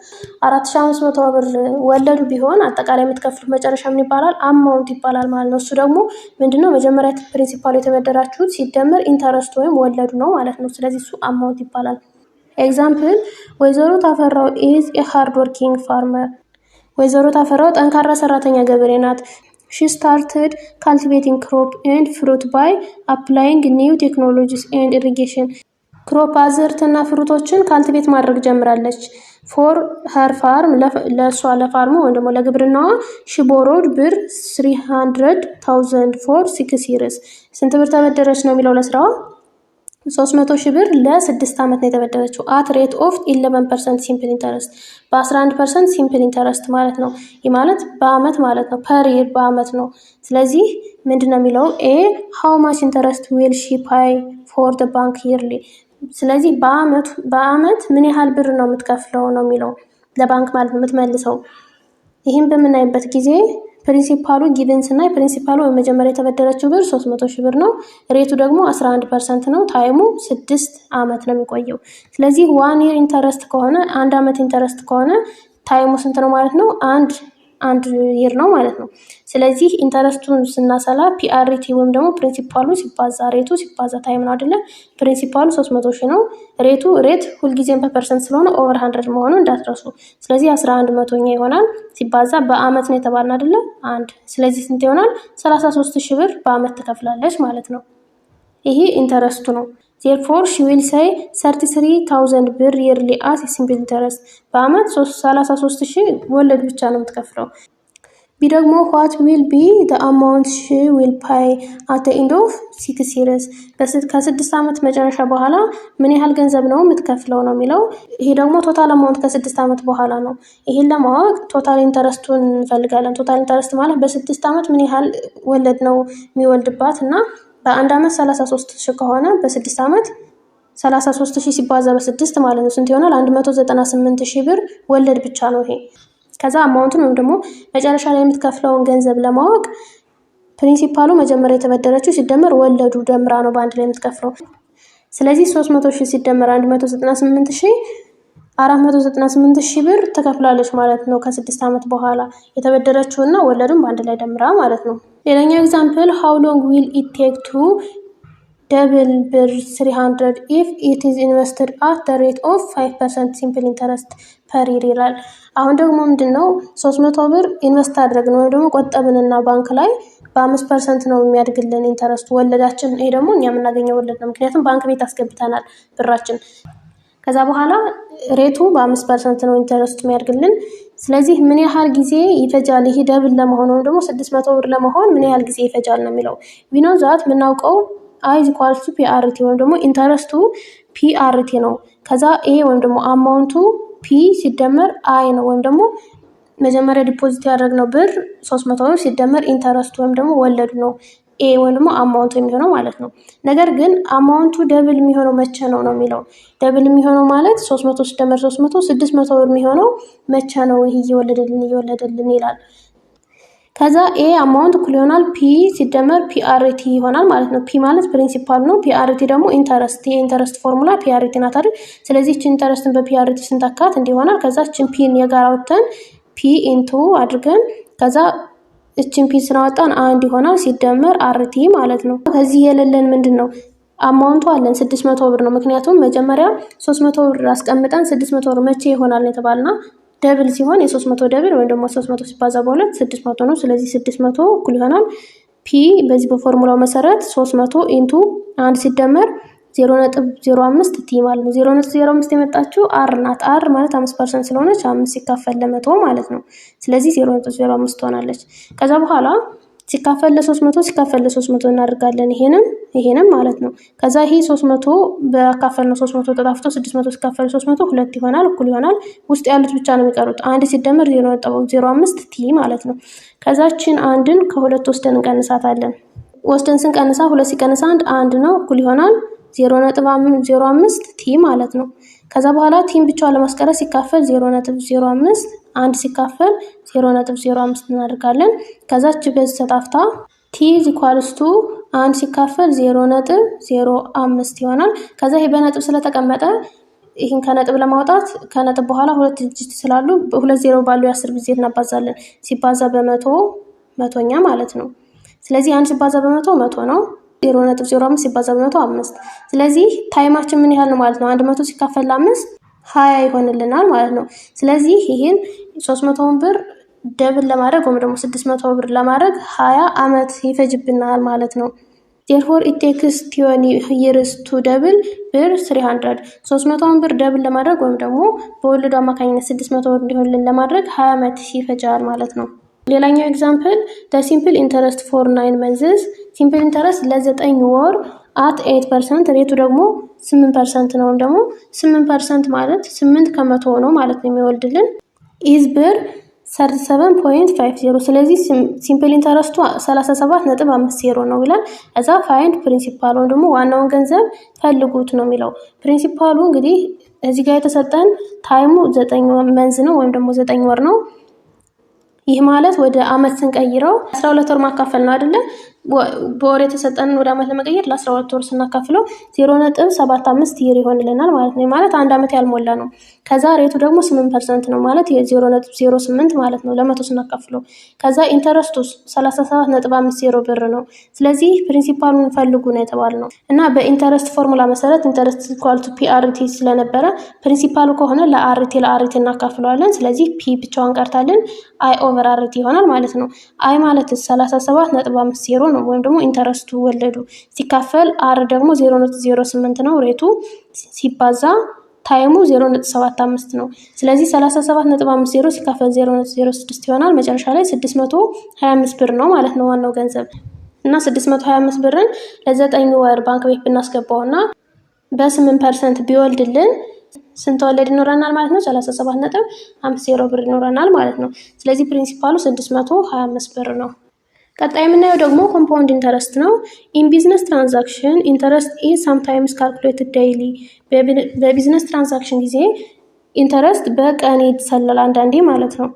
A: 4,500 ብር ወለዱ ቢሆን አጠቃላይ የምትከፍሉት መጨረሻ ምን ይባላል? አማውንት ይባላል ማለት ነው። እሱ ደግሞ ምንድነው? መጀመሪያ ፕሪንሲፓሉ የተበደራችሁት ሲደመር ኢንተረስት ወይም ወለዱ ነው ማለት ነው። ስለዚህ እሱ አማውንት ይባላል። ኤግዛምፕል ወይዘሮ ታፈራው ኢዝ ኤ ሃርድ ወርኪንግ ፋርመር። ወይዘሮ ታፈራው ጠንካራ ሰራተኛ ገበሬ ናት። ሺ ስታርትድ ካልቲቬቲንግ ክሮፕ ኤንድ ፍሩት ባይ አፕላይንግ ኒው ቴክኖሎጂስ ኤንድ ኢሪጌሽን። ክሮፕ አዝርትና ፍሩቶችን ካልቲቬት ማድረግ ጀምራለች። ፎር ሀር ፋርም ለእሷ ለፋርሙ ወይም ደግሞ ለግብርናዋ ሺ ቦሮድ ብር 300,000 ፎር 6 ይርስ። ስንት ብር ተበደረች ነው የሚለው ለስራዋ? 300,000 ብር ለ6 ዓመት ነው የተበደረችው። አት ሬት ኦፍ 11% ሲምፕል ኢንተረስት በ11% ሲምፕል ኢንተረስት ማለት ነው። ይህ ማለት በአመት ማለት ነው። ፐር ይር በአመት ነው። ስለዚህ ምንድነው የሚለው? ኤ ሃው ማች ኢንተረስት ዊል ሺ ፓይ ፎር ዘ ባንክ ይርሊ። ስለዚህ በአመት ምን ያህል ብር ነው የምትከፍለው ነው የሚለው ለባንክ ማለት ነው የምትመልሰው። ይህም በምናይበት ጊዜ ፕሪንሲፓሉ ጊቭን ስናይ ፕሪንሲፓሉ በመጀመሪያ የተበደረችው ብር 300,000 ብር ነው። ሬቱ ደግሞ 11% ነው። ታይሙ 6 ዓመት ነው የሚቆየው። ስለዚህ 1 year ኢንተረስት ከሆነ 1 ዓመት ኢንተረስት ከሆነ ታይሙ ስንት ነው ማለት ነው? አንድ ይር ነው ማለት ነው። ስለዚህ ኢንተረስቱን ስናሰላ ፒአርቲ ወይም ደግሞ ፕሪንሲፓሉ ሲባዛ ሬቱ ሲባዛ ታይም ነው አይደለ? ፕሪንሲፓሉ 300,000 ነው። ሬት ሁልጊዜም በፐርሰንት ስለሆነ ኦቨር 100 መሆኑ እንዳትረሱ። ስለዚህ 11/100 ይሆናል። ሲባዛ በአመት ነው የተባልን አይደለ? አንድ። ስለዚህ ስንት ይሆናል? 33,000 ብር በአመት ትከፍላለች ማለት ነው። ይሄ ኢንተረስቱ ነው። therefore she will say 33,000 ብር yearly as simple interest። በአመት 33,000 ወለድ ብቻ ነው የምትከፍለው። ቢ ደግሞ what will be the amount she will pay at the end of 6 years። ከ6 ዓመት መጨረሻ በኋላ ምን ያህል ገንዘብ ነው የምትከፍለው ነው የሚለው። ይሄ ደግሞ ቶታል አማውንት ከ6 ዓመት በኋላ ነው። ይሄን ለማወቅ ቶታል ኢንተረስቱን እንፈልጋለን። ቶታል ኢንተረስት ማለት በ6 ዓመት ምን ያህል ወለድ ነው የሚወልድባት እና በአንድ ዓመት 33,000 ከሆነ በ6 ዓመት 33,000 ሲባዛ በ6 ማለት ነው ስንት ይሆናል? 198,000 ብር ወለድ ብቻ ነው ይሄ። ከዛ አማውንቱን ወይም ደግሞ መጨረሻ ላይ የምትከፍለውን ገንዘብ ለማወቅ ፕሪንሲፓሉ መጀመሪያ የተበደረችው ሲደመር ወለዱ ደምራ ነው በአንድ ላይ የምትከፍለው። ስለዚህ 300,000 ሲደመር 198,000 498,000 ብር ትከፍላለች ማለት ነው። ከ6 ዓመት በኋላ የተበደረችውና ወለዱን በአንድ ላይ ደምራ ማለት ነው። ሌላኛው ኤግዛምፕል how long will it take to double ብር 300 if it is invested at the rate of 5% simple interest per year ይላል። አሁን ደግሞ ምንድነው 300 ብር ኢንቨስት አድርገን ወይ ደግሞ ቆጠብንና ባንክ ላይ በ5% ነው የሚያድግልን ኢንተረስት ወለዳችን። ይሄ ደግሞ እኛ የምናገኘው ወለድ ነው፣ ምክንያቱም ባንክ ቤት አስገብተናል ብራችን። ከዛ በኋላ ሬቱ በ5% ነው ኢንተረስት የሚያድግልን። ስለዚህ ምን ያህል ጊዜ ይፈጃል ይሄ ደብል ለመሆን ወይም ደግሞ 600 ብር ለመሆን ምን ያህል ጊዜ ይፈጃል ነው የሚለው። ዊኖ ዛት የምናውቀው አይ ኢዝ ኢኳልስ ቱ ፒአርቲ ወይም ደግሞ ኢንተረስቱ ፒአርቲ ነው። ከዛ ኤ ወይም ደግሞ አማውንቱ ፒ ሲደመር አይ ነው። ወይም ደግሞ መጀመሪያ ዲፖዚት ያደረግነው ብር 300 ብር ሲደመር ኢንተረስቱ ወይም ደግሞ ወለዱ ነው ኤ ወይም ደግሞ አማውንቱ የሚሆነው ማለት ነው። ነገር ግን አማውንቱ ደብል የሚሆነው መቼ ነው ነው የሚለው። ደብል የሚሆነው ማለት 300 ሲደመር 300 600 ብር የሚሆነው መቼ ነው? ይሄ እየወለደልን ይላል። ከዛ ኤ አማውንት እኩል ይሆናል ፒ ሲደመር ፒአርቲ ይሆናል ማለት ነው። ፒ ማለት ፕሪንሲፓል ነው። ፒአርቲ ደግሞ ኢንተረስት። የኢንተረስት ፎርሙላ ፒአርቲ ናት አይደል? ስለዚህ እቺ ኢንተረስትን በፒአርቲ ስንተካት እንዲሆናል። ከዛ እቺን ፒን የጋራ ወጥተን ፒ ኢንቱ አድርገን ከዛ እቺን ፒ ስናወጣን አንድ ይሆናል ሲደመር አርቲ ማለት ነው። ከዚህ የሌለን ምንድነው? አማውንቱ አለን 600 ብር ነው። ምክንያቱም መጀመሪያ 300 ብር አስቀምጠን 600 ብር መቼ ይሆናል የተባልና ደብል ሲሆን የ300 ደብል ወይም ደግሞ 300 ሲባዛ በ2 600 ነው። ስለዚህ 600 እኩል ይሆናል ፒ በዚህ በፎርሙላው መሰረት 300 ኢንቱ 1 ሲደመር 0.05 ቲ ማለት ነው። 0.05 የመጣችው አር ናት። አር ማለት 5% ስለሆነች 5 ሲካፈል ለ100 ማለት ነው። ስለዚህ 0.05 ትሆናለች። ከዛ በኋላ ሲካፈል ለ300 ሲካፈል ለ300 እናደርጋለን። ይሄንም ማለት ነው። ከዛ ይሄ 300 በአካፈል ነው 300 ተጣፍቶ 600 ሲካፈል 300 2 ይሆናል፣ እኩል ይሆናል። ውስጥ ያሉት ብቻ ነው የሚቀሩት። 1 ሲደመር 0.05 ቲ ማለት ነው። ከዛችን አንድን ከሁለት ወስደን እንቀንሳታለን። ወስደን ስንቀንሳ 2 ሲቀንስ 1 ነው፣ እኩል ይሆናል 0.05 ቲ ማለት ነው። ከዛ በኋላ ቲም ብቻዋን ለማስቀረት ሲካፈል 0.05 1 ሲካፈል 0.05 እናደርጋለን። ከዛች በዚህ ተጣፍታ ቲ ኢኳልስ ቱ 1 ሲካፈል 0.05 ይሆናል። ከዛ ይሄ በነጥብ ስለተቀመጠ ይህን ከነጥብ ለማውጣት ከነጥብ በኋላ 2 ዲጂት ስላሉ 2 ዜሮ ባለው የ10 ብዜት እናባዛለን። ሲባዛ በመቶ መቶኛ ማለት ነው። ስለዚህ 1 ሲባዛ በመቶ 100 ነው። 0.05 ሲባዛ በመቶ 5። ስለዚህ ታይማችን ምን ያህል ነው ማለት ነው? 100 ሲካፈል ለ5 20 ይሆንልናል ማለት ነው። ስለዚህ ይሄን 300 ብር ደብል ለማድረግ ወይም ደግሞ 600 ብር ለማድረግ 20 አመት ይፈጅብናል ማለት ነው። therefore it takes 20 years to double ብር 300 300 ብር ደብል ለማድረግ ወይም ደግሞ በወለዱ አማካኝነት 600 ብር እንዲሆንልን ለማድረግ 20 አመት ይፈጃል ማለት ነው። ሌላኛው ኤግዛምፕል the simple interest for 9 months ሲምፕል ኢንተረስት ለ9 ወር at 8% ሬቱ ደግሞ 8% ነው። ደግሞ 8% ማለት 8 ከመቶ ነው ማለት ነው የሚወልድልን is ብር 37.50 ስለዚህ ሲምፕል ኢንተረስቱ 37.50 ነው ይላል። እዛ ፋይንድ ፕሪንሲፓል ወይም ደግሞ ዋናውን ገንዘብ ፈልጉት ነው የሚለው። ፕሪንሲፓሉ እንግዲህ እዚህ ጋር የተሰጠን ታይሙ 9 መንዝ ነው ወይም ደግሞ 9 ወር ነው። ይህ ማለት ወደ አመት ስንቀይረው 12 ወር ማካፈል ነው አይደለ? በወር የተሰጠንን ወደ አመት ለመቀየር ለ12 ወር ስናካፍለው 0.75 ይር ይሆንልናል ማለት ነው። ማለት አንድ አመት ያልሞላ ነው። ከዛ ሬቱ ደግሞ 8% ነው ማለት 0.08 ማለት ነው ለመቶ ስናካፍለው። ከዛ ኢንተረስቱስ 37.50 ብር ነው። ስለዚህ ፕሪንሲፓሉን ፈልጉ ነው የተባልነው እና በኢንተረስት ፎርሙላ መሰረት ኢንተረስት ኢኳል ቱ ፒአርቲ ስለነበረ ፕሪንሲፓሉ ከሆነ ለአርቲ እናካፍለዋለን። ስለዚህ ፒ ብቻዋን ቀርታለን አይ ኦቨር አርቲ ይሆናል ማለት ነው። አይ ማለት 37.50 ነው ወይም ደግሞ ኢንተረስቱ ወለዱ ሲካፈል አር ደግሞ 0.08 ነው ሬቱ ሲባዛ ታይሙ 0.75 ነው። ስለዚህ 37.50 ሲካፈል 0.06 ይሆናል። መጨረሻ ላይ 625 ብር ነው ማለት ነው ዋናው ገንዘብ እና 625 ብርን ለ9 ወር ባንክ ቤት ብናስገባውና በ8% ቢወልድልን ስንት ወለድ ይኖረናል ማለት ነው? 37.50 ብር ይኖረናል ማለት ነው። ስለዚህ ፕሪንሲፓሉ 625 ብር ነው። ቀጣይ የምናየው ደግሞ ኮምፓውንድ ኢንተረስት ነው። ኢን ቢዝነስ ትራንዛክሽን ኢንተረስት ኢዝ ሳምታይምስ ካልኩሌትድ ዴይሊ። በቢዝነስ ትራንዛክሽን ጊዜ ኢንተረስት በቀን ይሰላል አንዳንዴ ማለት ነው።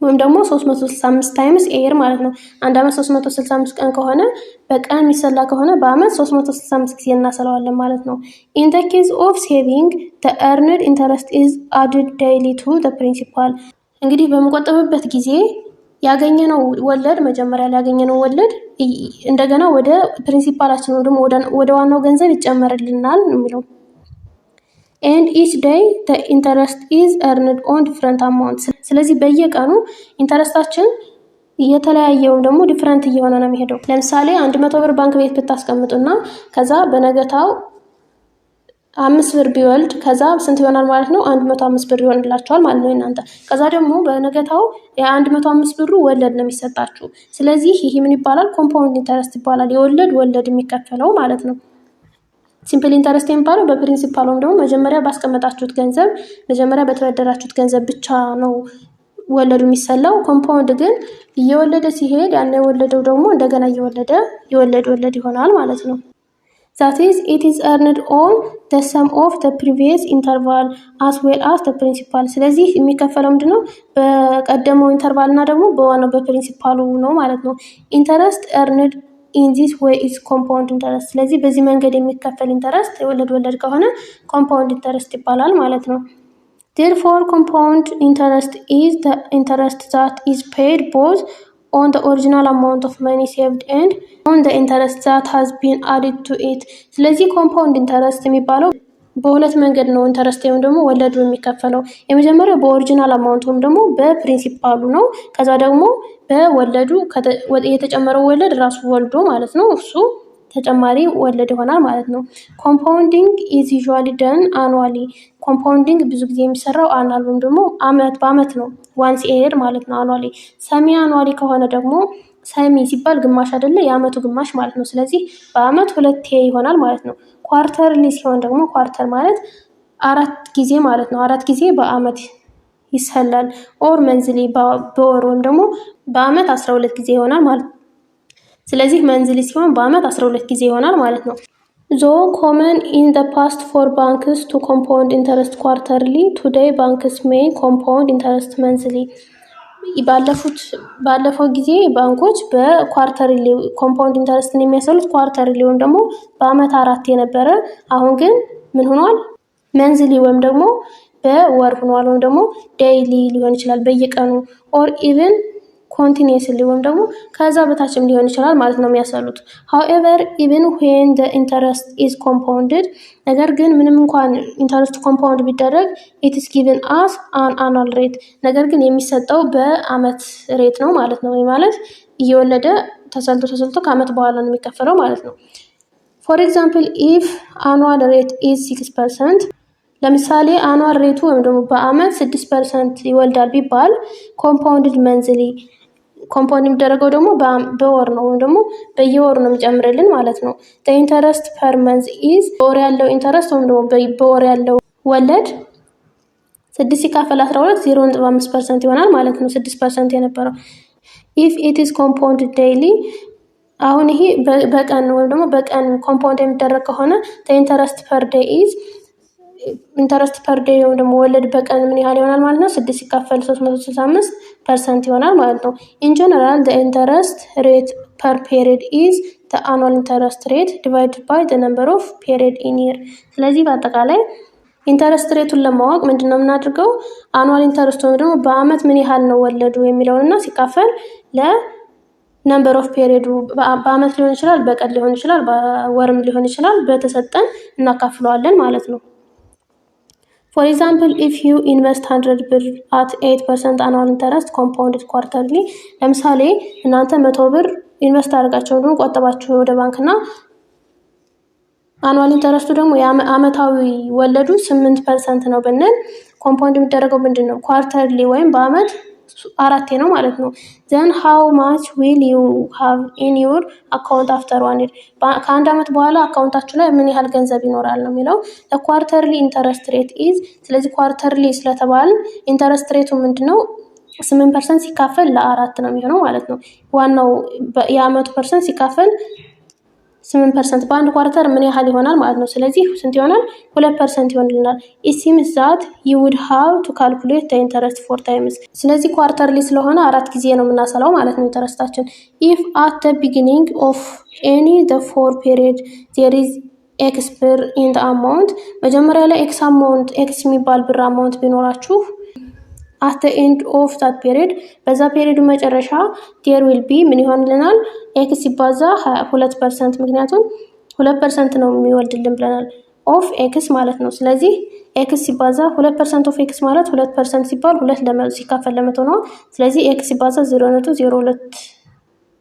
A: ወይም ደግሞ 365 ታይምስ ኤር ማለት ነው። አንድ አመት 365 ቀን ከሆነ በቀን የሚሰላ ከሆነ በአመት 365 ጊዜ እናሰላዋለን ማለት ነው። ኢን ዘ ኬዝ ኦፍ ሴቪንግ ዘ earned interest is added daily to the principal። እንግዲህ በምንቆጥብበት ጊዜ ያገኘነው ወለድ መጀመሪያ ላይ ያገኘነው ወለድ እንደገና ወደ ፕሪንሲፓላችን ወይ ደግሞ ወደ ዋናው ገንዘብ ይጨመርልናል የሚለው። and each day the interest is earned on different amounts። ስለዚህ በየቀኑ ኢንተረስታችን የተለያየው ደግሞ ዲፈረንት እየሆነ ነው የሚሄደው። ለምሳሌ 100 ብር ባንክ ቤት ብታስቀምጡና ከዛ በነገታው 5 ብር ቢወልድ ከዛ ስንት ይሆናል ማለት ነው? 105 ብር ይሆንላችኋል ማለት ነው እናንተ። ከዛ ደግሞ በነገታው የ105 ብሩ ወለድ ነው የሚሰጣችሁ። ስለዚህ ይሄ ምን ይባላል? ኮምፓውንድ ኢንተረስት ይባላል። ወለድ የሚከፈለው ማለት ነው። ሲምፕል ኢንተረስት የሚባለው በፕሪንሲፓል ወይም ደግሞ መጀመሪያ ባስቀመጣችሁት ገንዘብ መጀመሪያ በተበደራችሁት ገንዘብ ብቻ ነው ወለዱ የሚሰላው። ኮምፓውንድ ግን እየወለደ ሲሄድ ያን የወለደው ደግሞ እንደገና ወለድ ይሆናል ማለት ነው። that is it is earned on the sum of the previous interval as well as the principal። ስለዚህ የሚከፈለው ምንድነው? በቀደመው ኢንተርቫል እና ደግሞ በዋናው በፕሪንሲፓሉ ነው ማለት ነው። ኢንተረስት earned in this way is compound interest። ስለዚህ በዚህ መንገድ የሚከፈል ኢንተረስት ወለድ ከሆነ compound interest ይባላል ማለት ነው። therefore compound interest is the interest that is paid both on the original amount of money saved and on the interest that has been added to it። ስለዚህ compound interest የሚባለው በሁለት መንገድ ነው ኢንተረስት ወይም ደግሞ ወለዱ የሚከፈለው። የመጀመሪያው በኦሪጂናል አማውንት ወይም ደግሞ በፕሪንሲፓሉ ነው። ከዛ ደግሞ በወለዱ የተጨመረው ወለድ ራሱ ወልዶ ማለት ነው እሱ ተጨማሪ ወለድ ይሆናል ማለት ነው። ኮምፓውንዲንግ ኢዝ ዩዥዋሊ ደን አኑዋሊ። ኮምፓውንዲንግ ብዙ ጊዜ የሚሰራው አናል ወይም ደግሞ አመት በአመት ነው። ዋንስ ኤየር ማለት ነው አኑዋሊ። ሰሚ አኑዋሊ ከሆነ ደግሞ ሰሚ ሲባል ግማሽ አይደለ የአመቱ ግማሽ ማለት ነው። ስለዚህ በአመት 2 ይሆናል ማለት ነው። ኳርተርሊ ሲሆን ደግሞ ኳርተር ማለት 4 ጊዜ ማለት ነው። 4 ጊዜ በአመት ይሰላል። ኦር መንዝሊ በወር ወይም ደግሞ በአመት 12 ጊዜ ይሆናል ማለት ነው። ስለዚህ መንዝሊ ሲሆን በአመት 12 ጊዜ ይሆናል ማለት ነው። ዞ ኮመን ኢን ዘ ፓስት ፎር ባንክስ ቱ ኮምፓውንድ ኢንተረስት ኳርተርሊ ቱዴይ ባንክስ ሜይ ኮምፓውንድ ኢንተረስት መንዝሊ። ባለፈው ጊዜ ባንኮች በኳርተርሊ ኮምፓውንድ ኢንተረስትን የሚያሰሉት ኳርተርሊ ወይም ደግሞ በአመት 4 የነበረ አሁን ግን ምን ሆኗል? መንዝሊ ወይም ደግሞ በወር ሆኗል። ወይም ደግሞ ዴይሊ ሊሆን ይችላል በየቀኑ ኦር ኢቭን ኮንቲኒየስሊ ወይም ደግሞ ከዛ በታችም ሊሆን ይችላል ማለት ነው የሚያሰሉት። however even when the interest is compounded ነገር ግን ምንም እንኳን ኢንተረስት ኮምፓውንድ ቢደረግ it is given as an annual rate ነገር ግን የሚሰጠው በአመት ሬት ነው ማለት ነው። ማለት እየወለደ ተሰልቶ ከአመት በኋላ ነው የሚከፈለው ማለት ነው። for example if annual rate is 6% ለምሳሌ አኑዋል ሬቱ ወይም ደግሞ በአመት 6% ይወልዳል ቢባል ኮምፓውንድድ መንዝሊ ኮምፓውንድ የሚደረገው ደግሞ በወር ነው ወይም ደግሞ በየወሩ ነው የሚጨምርልን ማለት ነው። the interest per month is በወር ያለው ኢንተረስት ወይም ደግሞ በወር ያለው ወለድ 6 ሲካፈል 12 0.5% ይሆናል ማለት ነው። 6% የነበረው if it is compounded daily አሁን ይሄ በቀን ወይም ደግሞ በቀን ኮምፓውንድ የሚደረግ ከሆነ the interest per day is ኢንተረስት ፐር ዴይ ወይም ደግሞ ወለድ በቀን ምን ያህል ይሆናል ማለት ነው? 6 ሲካፈል 365% ይሆናል ማለት ነው። ኢን ጀነራል the interest rate per period is the annual interest rate divided by the number of period in year። ስለዚህ በአጠቃላይ ኢንተረስት ሬቱን ለማወቅ ምንድነው የምናደርገው? አኑዋል ኢንተረስት ወይም ደግሞ በአመት ምን ያህል ነው ወለዱ የሚለውንና ሲካፈል ለነምበር ኦፍ ፔሪዱ በአመት ሊሆን ይችላል፣ በቀን ሊሆን ይችላል፣ በወርም ሊሆን ይችላል በተሰጠን እናካፍለዋለን ማለት ነው። For example, if you invest 100 ብር at 8% annual interest compounded quarterly ለምሳሌ እናንተ 100 ብር ኢንቨስት አድርጋችሁ ደግሞ ቆጠባችሁ ወደ ባንክና አኑዋል ኢንተረስቱ ደግሞ የአመታዊ ወለዱ 8% ነው ብንል ኮምፓውንድ የሚደረገው ምንድነው? ኳርተርሊ ወይም በአመት 4 ነው ማለት ነው። then how much will you have in your account after 1 year ከአንድ አመት በኋላ አካውንታችሁ ላይ ምን ያህል ገንዘብ ይኖራል ነው የሚለው። the quarterly interest rate is ስለዚህ ኳርተርሊ ስለተባለ ኢንተረስት ሬቱ ምንድነው? 8% ሲካፈል ለ4 ነው የሚሆነው ማለት ነው። ዋናው የአመቱ ፐርሰንት ሲካፈል 8% በአንድ ኳርተር ምን ያህል ይሆናል ማለት ነው። ስለዚህ ስንት ይሆናል? 2% ይሆንልናል። it seems that you would have to calculate the interest 4 times ስለዚህ ኳርተርሊ ስለሆነ 4 ጊዜ ነው የምናሰላው ማለት ነው ኢንተረስታችን። if at the beginning of any the 4 period there is x ብር in the amount መጀመሪያ ላይ x amount x የሚባል ብር አማውንት ቢኖራችሁ at the end of that period በዛ ፔሪዱ መጨረሻ there will be ምን ይሆንልናል? x ሲባዛ 2% ምክንያቱም 2% ነው የሚወልድልን ብለናል ኦፍ x ማለት ነው። ስለዚህ x ሲባዛ 2% ኦፍ x ማለት 2% ሲባል 2 ሲካፈል ለ100 ነው። ስለዚህ x ሲባዛ 0.02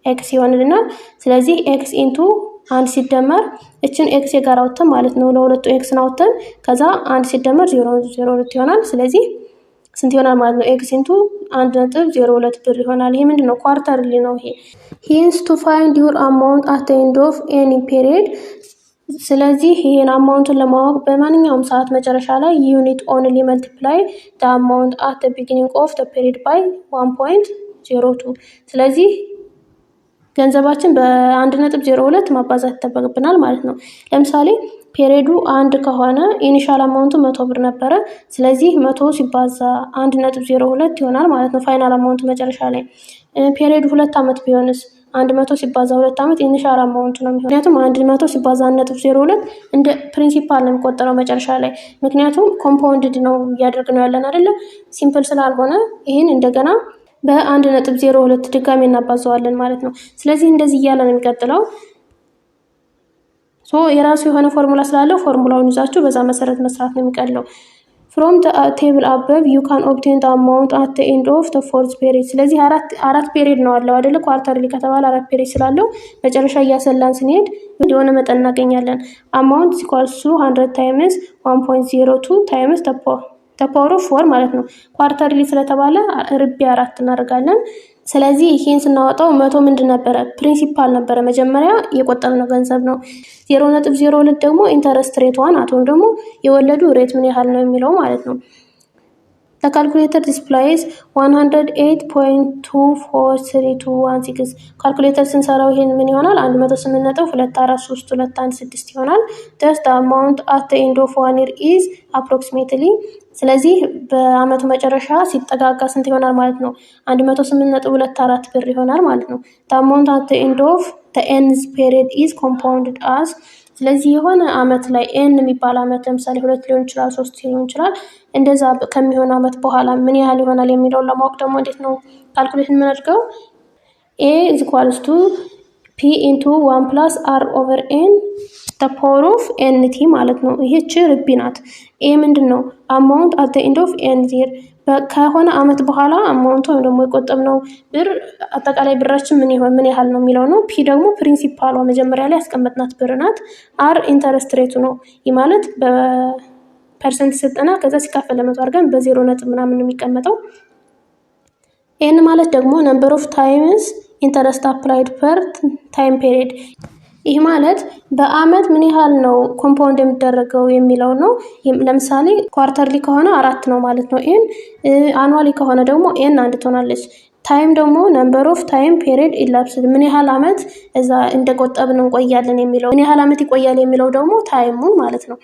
A: x ይሆንልናል። ስለዚህ x ኢንቱ አንድ ሲደመር እችን x የጋራ አውጥተን ማለት ነው ለሁለቱ x አውጥተን ከዛ አንድ ሲደመር 0.02 ይሆናል። ስለዚህ ስንት ይሆናል ማለት ነው? x ኢንቱ 1.02 ብር ይሆናል። ይሄ ምንድነው? ኳርተርሊ ነው ይሄ። hence to find your amount at the end of any period ስለዚህ ይሄን አማውንቱን ለማወቅ በማንኛውም ሰዓት መጨረሻ ላይ you need only multiply the amount at the beginning of the period by 1.02 ስለዚህ ገንዘባችን በ1.02 ማባዛት ይጠበቅብናል ማለት ነው። ለምሳሌ ፔሪዱ 1 ከሆነ ኢኒሻል አማውንቱ 100 ብር ነበረ። ስለዚህ 100 ሲባዛ 1.02 ይሆናል ማለት ነው ፋይናል አማውንቱ መጨረሻ ላይ። ፔሪዱ 2 አመት ቢሆንስ 100 ሲባዛ 2 አመት ኢኒሻል አማውንቱ ነው የሚሆነው። ምክንያቱም 100 ሲባዛ 1.02 እንደ ፕሪንሲፓል ነው የሚቆጠረው መጨረሻ ላይ። ምክንያቱም ኮምፓውንድድ ነው እያደረግነው ያለን አይደለ? ሲምፕል ስላልሆነ ይሄን እንደገና በ1.02 ድጋሚ እናባዛዋለን ማለት ነው። ስለዚህ እንደዚህ እያለ ነው የሚቀጥለው። የራሱ የሆነ ፎርሙላ ስላለው ፎርሙላውን ይዛችሁ በዛ መሰረት መስራት ነው የሚቀለው። From the table above you can obtain the amount at the end of the fourth period። ስለዚህ አራት ፔሪድ ነው አለው አይደለ? ኳርተርሊ ከተባለ 4 ፔሪድ ስላለው መጨረሻ እያሰላን ስንሄድ የሆነ መጠን እናገኛለን። amount equals to 100 times 1.02 times the power of 4 ማለት ነው። ኳርተርሊ ስለተባለ ርቢ 4 እናደርጋለን። ስለዚህ ይሄን ስናወጣው 100 ምንድን ነበረ? ፕሪንሲፓል ነበረ። መጀመሪያ የቆጠብነው ገንዘብ ነው። 0.02 ደግሞ ኢንተረስት ሬት ዋን አቶም ደግሞ የወለዱ ሬት ምን ያህል ነው የሚለው ማለት ነው። The calculator displays 108.243216 ካልኩሌተር ስንሰራው ይሄን ምን ይሆናል? 108.243216 ይሆናል። Thus the amount at the end of 1 year is approximately ስለዚህ በአመቱ መጨረሻ ሲጠጋጋ ስንት ይሆናል ማለት ነው? 108.24 ብር ይሆናል ማለት ነው። The amount at the end of the nth period is compounded as ስለዚህ የሆነ አመት ላይ n የሚባል አመት ለምሳሌ 2 ሊሆን ይችላል 3 ሊሆን ይችላል። እንደዛ ከሚሆን አመት በኋላ ምን ያህል ይሆናል የሚለውን ለማወቅ ደግሞ እንዴት ነው ካልኩሌት የምናደርገው? a is equals to p into 1 plus r over n the power of nt ማለት ነው። ይሄች ርቢ ናት። a ምንድነው? amount at the end of n year ከሆነ አመት በኋላ አማውንቱ ወይም ደግሞ የቆጠብነው ብር አጠቃላይ ብራችን ምን ያህል ነው የሚለው ነው። ፒ ደግሞ ፕሪንሲፓሏ መጀመሪያ ላይ ያስቀመጥናት ብር ናት። አር ኢንተረስት ሬቱ ነው። ይህ ማለት በፐርሰንት ሰጠና ከዛ ሲካፈል ለመቶ አድርገን በዜሮ ነጥብ ምናምን የሚቀመጠው። ኤን ማለት ደግሞ ነምበር ኦፍ ታይምስ ኢንተረስት አፕላይድ ፐር ታይም ፔሪድ። ይህ ማለት በአመት ምን ያህል ነው ኮምፓውንድ የሚደረገው የሚለው ነው። ለምሳሌ ኳርተርሊ ከሆነ 4 ነው ማለት ነው ኤን። አኑዋሊ ከሆነ ደግሞ ኤን 1 ትሆናለች። ታይም ደግሞ ነምበር ኦፍ ታይም ፔሪድ ኢላፕስድ ምን ያህል አመት እዛ እንደቆጠብን እንቆያለን የሚለው ምን ያህል አመት ይቆያል የሚለው ደግሞ ታይሙን ማለት ነው።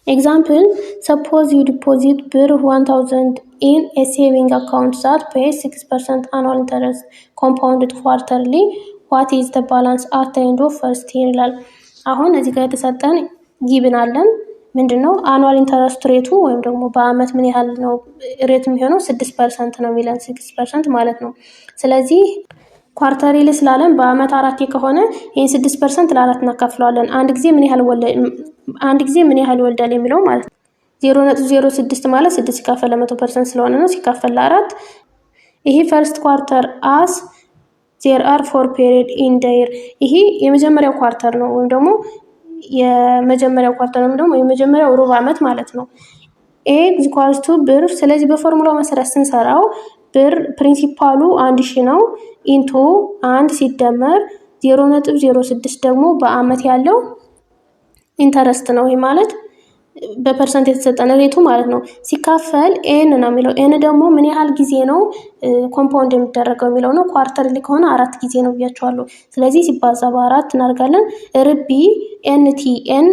A: ኤግዛምፕል suppose you deposit ብር 1000 in a saving account that pays 6% annual interest compounded quarterly. what is the balance at the end of first year ይላል። አሁን እዚህ ጋር የተሰጠን ጊብን አለን። ምንድነው አኑዋል ኢንተረስት ሬቱ ወይም ደግሞ በአመት ምን ያህል ነው ሬት የሚሆነው? 6% ነው የሚለን 6% ማለት ነው። ስለዚህ ኳርተርሊ ስላለን በአመት 4 ከሆነ ይሄን 6% ለ4 እናካፍለዋለን። አንድ ጊዜ ምን ያህል ይወልዳል የሚለው ማለት ነው። 0.06 ማለት 6 ሲካፈል ለ100% ስለሆነ ነው። ሲካፈል ለ4 ይሄ ፈርስት ኳርተር አስ there are 4 period in the year። ይሄ የመጀመሪያው ኳርተር ነው ወይም ደግሞ የመጀመሪያው ኳርተር ነው ደግሞ የመጀመሪያው ሩብ አመት ማለት ነው። a equals to ብር። ስለዚህ በፎርሙላው መሰረት ስንሰራው ብር ፕሪንሲፓሉ 1000 ነው ኢንቱ 1 ሲደመር 0.06 ደግሞ በአመት ያለው ኢንተረስት ነው። ይሄ ማለት በፐርሰንት የተሰጠነ ሬቱ ማለት ነው። ሲካፈል ኤን ነው የሚለው። ኤን ደግሞ ምን ያህል ጊዜ ነው ኮምፓውንድ የሚደረገው የሚለው ነው። ኳርተርሊ ከሆነ 4 ጊዜ ነው ብያቸዋለሁ። ስለዚህ ሲባዛ በ4 እናደርጋለን። ርቢ ኤንቲ ኤን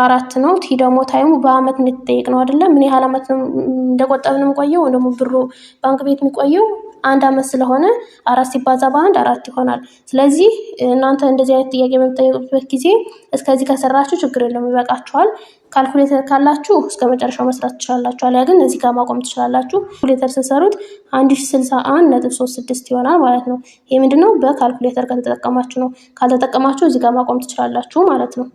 A: 4 ነው። ቲ ደግሞ ታይሙ በአመት እንድትጠይቅ ነው አይደለም? ምን ያህል አመት ነው እንደቆጠብን የምቆየው ወይም ደግሞ ብሩ ባንክ ቤት የሚቆየው 1 አመት ስለሆነ 4 ሲባዛ በ1 4 ይሆናል። ስለዚህ እናንተ እንደዚህ አይነት ጥያቄ በምትጠይቁበት ጊዜ እስከዚህ ከሰራችሁ ችግር የለውም ይበቃችኋል። ካልኩሌተር ካላችሁ እስከ መጨረሻው መስራት ትችላላችሁ። አሊያ ግን እዚህ ጋር ማቆም ትችላላችሁ። ካልኩሌተር ስትሰሩት 1061.36 ይሆናል ማለት ነው። ይሄ ምንድነው? በካልኩሌተር ከተጠቀማችሁ ነው። ካልተጠቀማችሁ እዚህ ጋር ማቆም ትችላላችሁ ማለት ነው።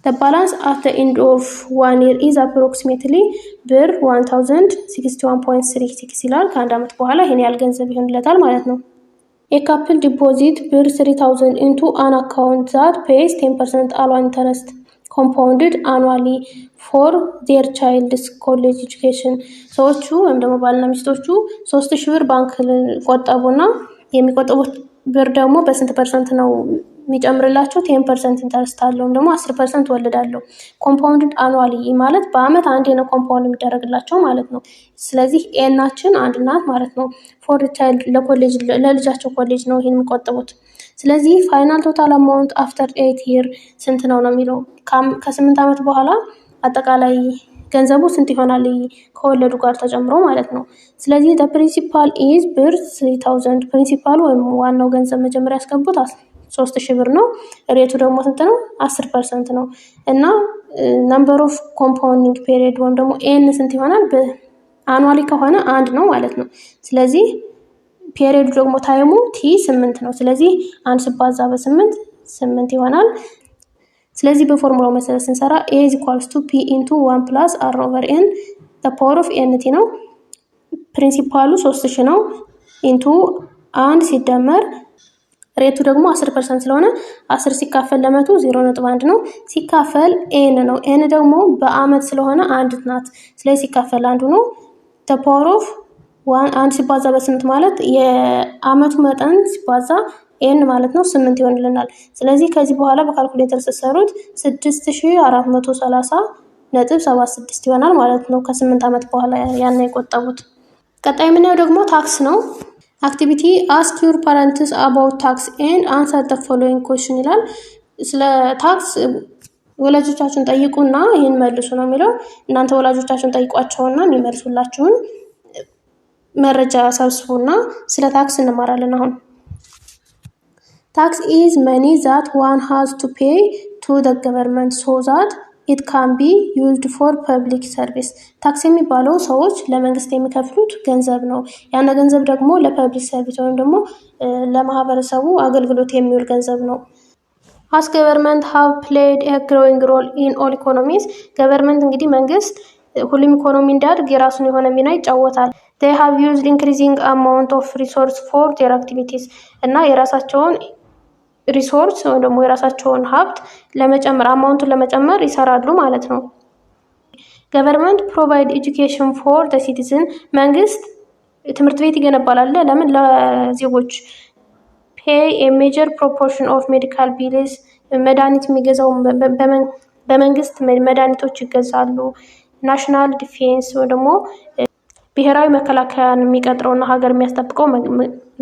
A: The balance at the end of 1 year is approximately ብር 1061.36 ይላል። ከአንድ አመት በኋላ ይሄን ያህል ገንዘብ ይሆንለታል ማለት ነው። A couple deposit ብር 3000 into an account that pays 10% annual interest compounded annually for their child's college education። ሰዎቹ ወይም ደግሞ ባልና ሚስቶቹ 3000 ብር ባንክ ቆጠቡና የሚቆጥቡት ብር ደግሞ በስንት ፐርሰንት ነው የሚጨምርላቸው? 10% ኢንተረስት አለው ደግሞ 10% ወለዳለው። ኮምፓውንድድ አኑዋሊ ማለት በአመት አንዴ ነው ኮምፓውንድ የሚደረግላቸው ማለት ነው። ስለዚህ ኤናችን አንድ ናት ማለት ነው። ፎር ቻይልድ ለኮሌጅ ለልጃቸው ኮሌጅ ነው ይሄን የሚቆጥቡት። ስለዚህ ፋይናል ቶታል አማውንት አፍተር 8 year ስንት ነው የሚለው ከ8 አመት በኋላ አጠቃላይ ገንዘቡ ስንት ይሆናል ከወለዱ ጋር ተጨምሮ ማለት ነው። ስለዚህ the principal is ብር 3000 ፕሪንሲፓሉ ወይም ዋናው ገንዘብ መጀመሪያ ያስገቡት 3000 ብር ነው። ሬቱ ደግሞ ስንት ነው? 10% ነው። እና ነምበር ኦፍ ኮምፓውንዲንግ ፔሪድ ወይም ደግሞ ኤን ስንት ይሆናል? በአኑዋሊ ከሆነ 1 ነው ማለት ነው። ስለዚህ ፔሪዱ ደግሞ ታይሙ ቲ 8 ነው። ስለዚህ 1 ሲባዛ በ8 8 ይሆናል። ስለዚህ በፎርሙላው መሰረት ስንሰራ a is equals to p into 1 plus r over n the power of nt ነው። ፕሪንሲፓሉ 3000 ነው ኢንቱ 1 ሲደመር ሬቱ ደግሞ 10% ስለሆነ 10 ሲካፈል ለ100 0.1 ነው። ሲካፈል n ነው። n ደግሞ በአመት ስለሆነ አንድ ናት። ስለዚህ ሲካፈል አንዱ ነው። the power of 1 ሲባዛ በ8 ማለት የአመቱ መጠን ሲባዛ n ማለት ነው 8 ይሆንልናል። ስለዚህ ከዚህ በኋላ በካልኩሌተር ስትሰሩት 6430.76 ይሆናል ማለት ነው ከ8 አመት በኋላ ያን የቆጠቡት። ቀጣይ የምናየው ደግሞ ታክስ ነው። አክቲቪቲ ask your parents about tax and answer the following question ይላል። ስለ ታክስ ወላጆቻችሁን ጠይቁና ይሄን መልሱ ነው የሚለው። እናንተ ወላጆቻችሁን ጠይቋቸውና የሚመልሱላችሁን መረጃ ሰብስቡና ስለ ታክስ እንማራለን አሁን። Tax is money that one has to pay to the government so that it can be used for public service. ታክስ የሚባለው ሰዎች ለመንግስት የሚከፍሉት ገንዘብ ነው። ያን ገንዘብ ደግሞ ለፐብሊክ ሰርቪስ ወይም ደግሞ ለማህበረሰቡ አገልግሎት የሚውል ገንዘብ ነው። As government have played a growing role in all economies. ገቨርንመንት እንግዲህ መንግስት ሁሉም ኢኮኖሚ እንዲያድግ የራሱን የሆነ ሚና ይጫወታል። They have used increasing amount of resource for their activities. እና የራሳቸውን ሪሶርስ ወይ ደግሞ የራሳቸውን ሀብት ለመጨመር አማውንቱን ለመጨመር ይሰራሉ ማለት ነው። ገቨርንመንት ፕሮቫይድ ኤጁኬሽን ፎር ዘ ሲቲዝን መንግስት ትምህርት ቤት ይገነባል አለ ለምን ለዜጎች። ፔይ ኤ ሜጀር ፕሮፖርሽን ኦፍ ሜዲካል ቢልስ መድኃኒት የሚገዛው በመንግስት መድኃኒቶች ይገዛሉ። ናሽናል ዲፌንስ ወይ ደግሞ ብሔራዊ መከላከያን የሚቀጥረውና ሀገር የሚያስጠብቀው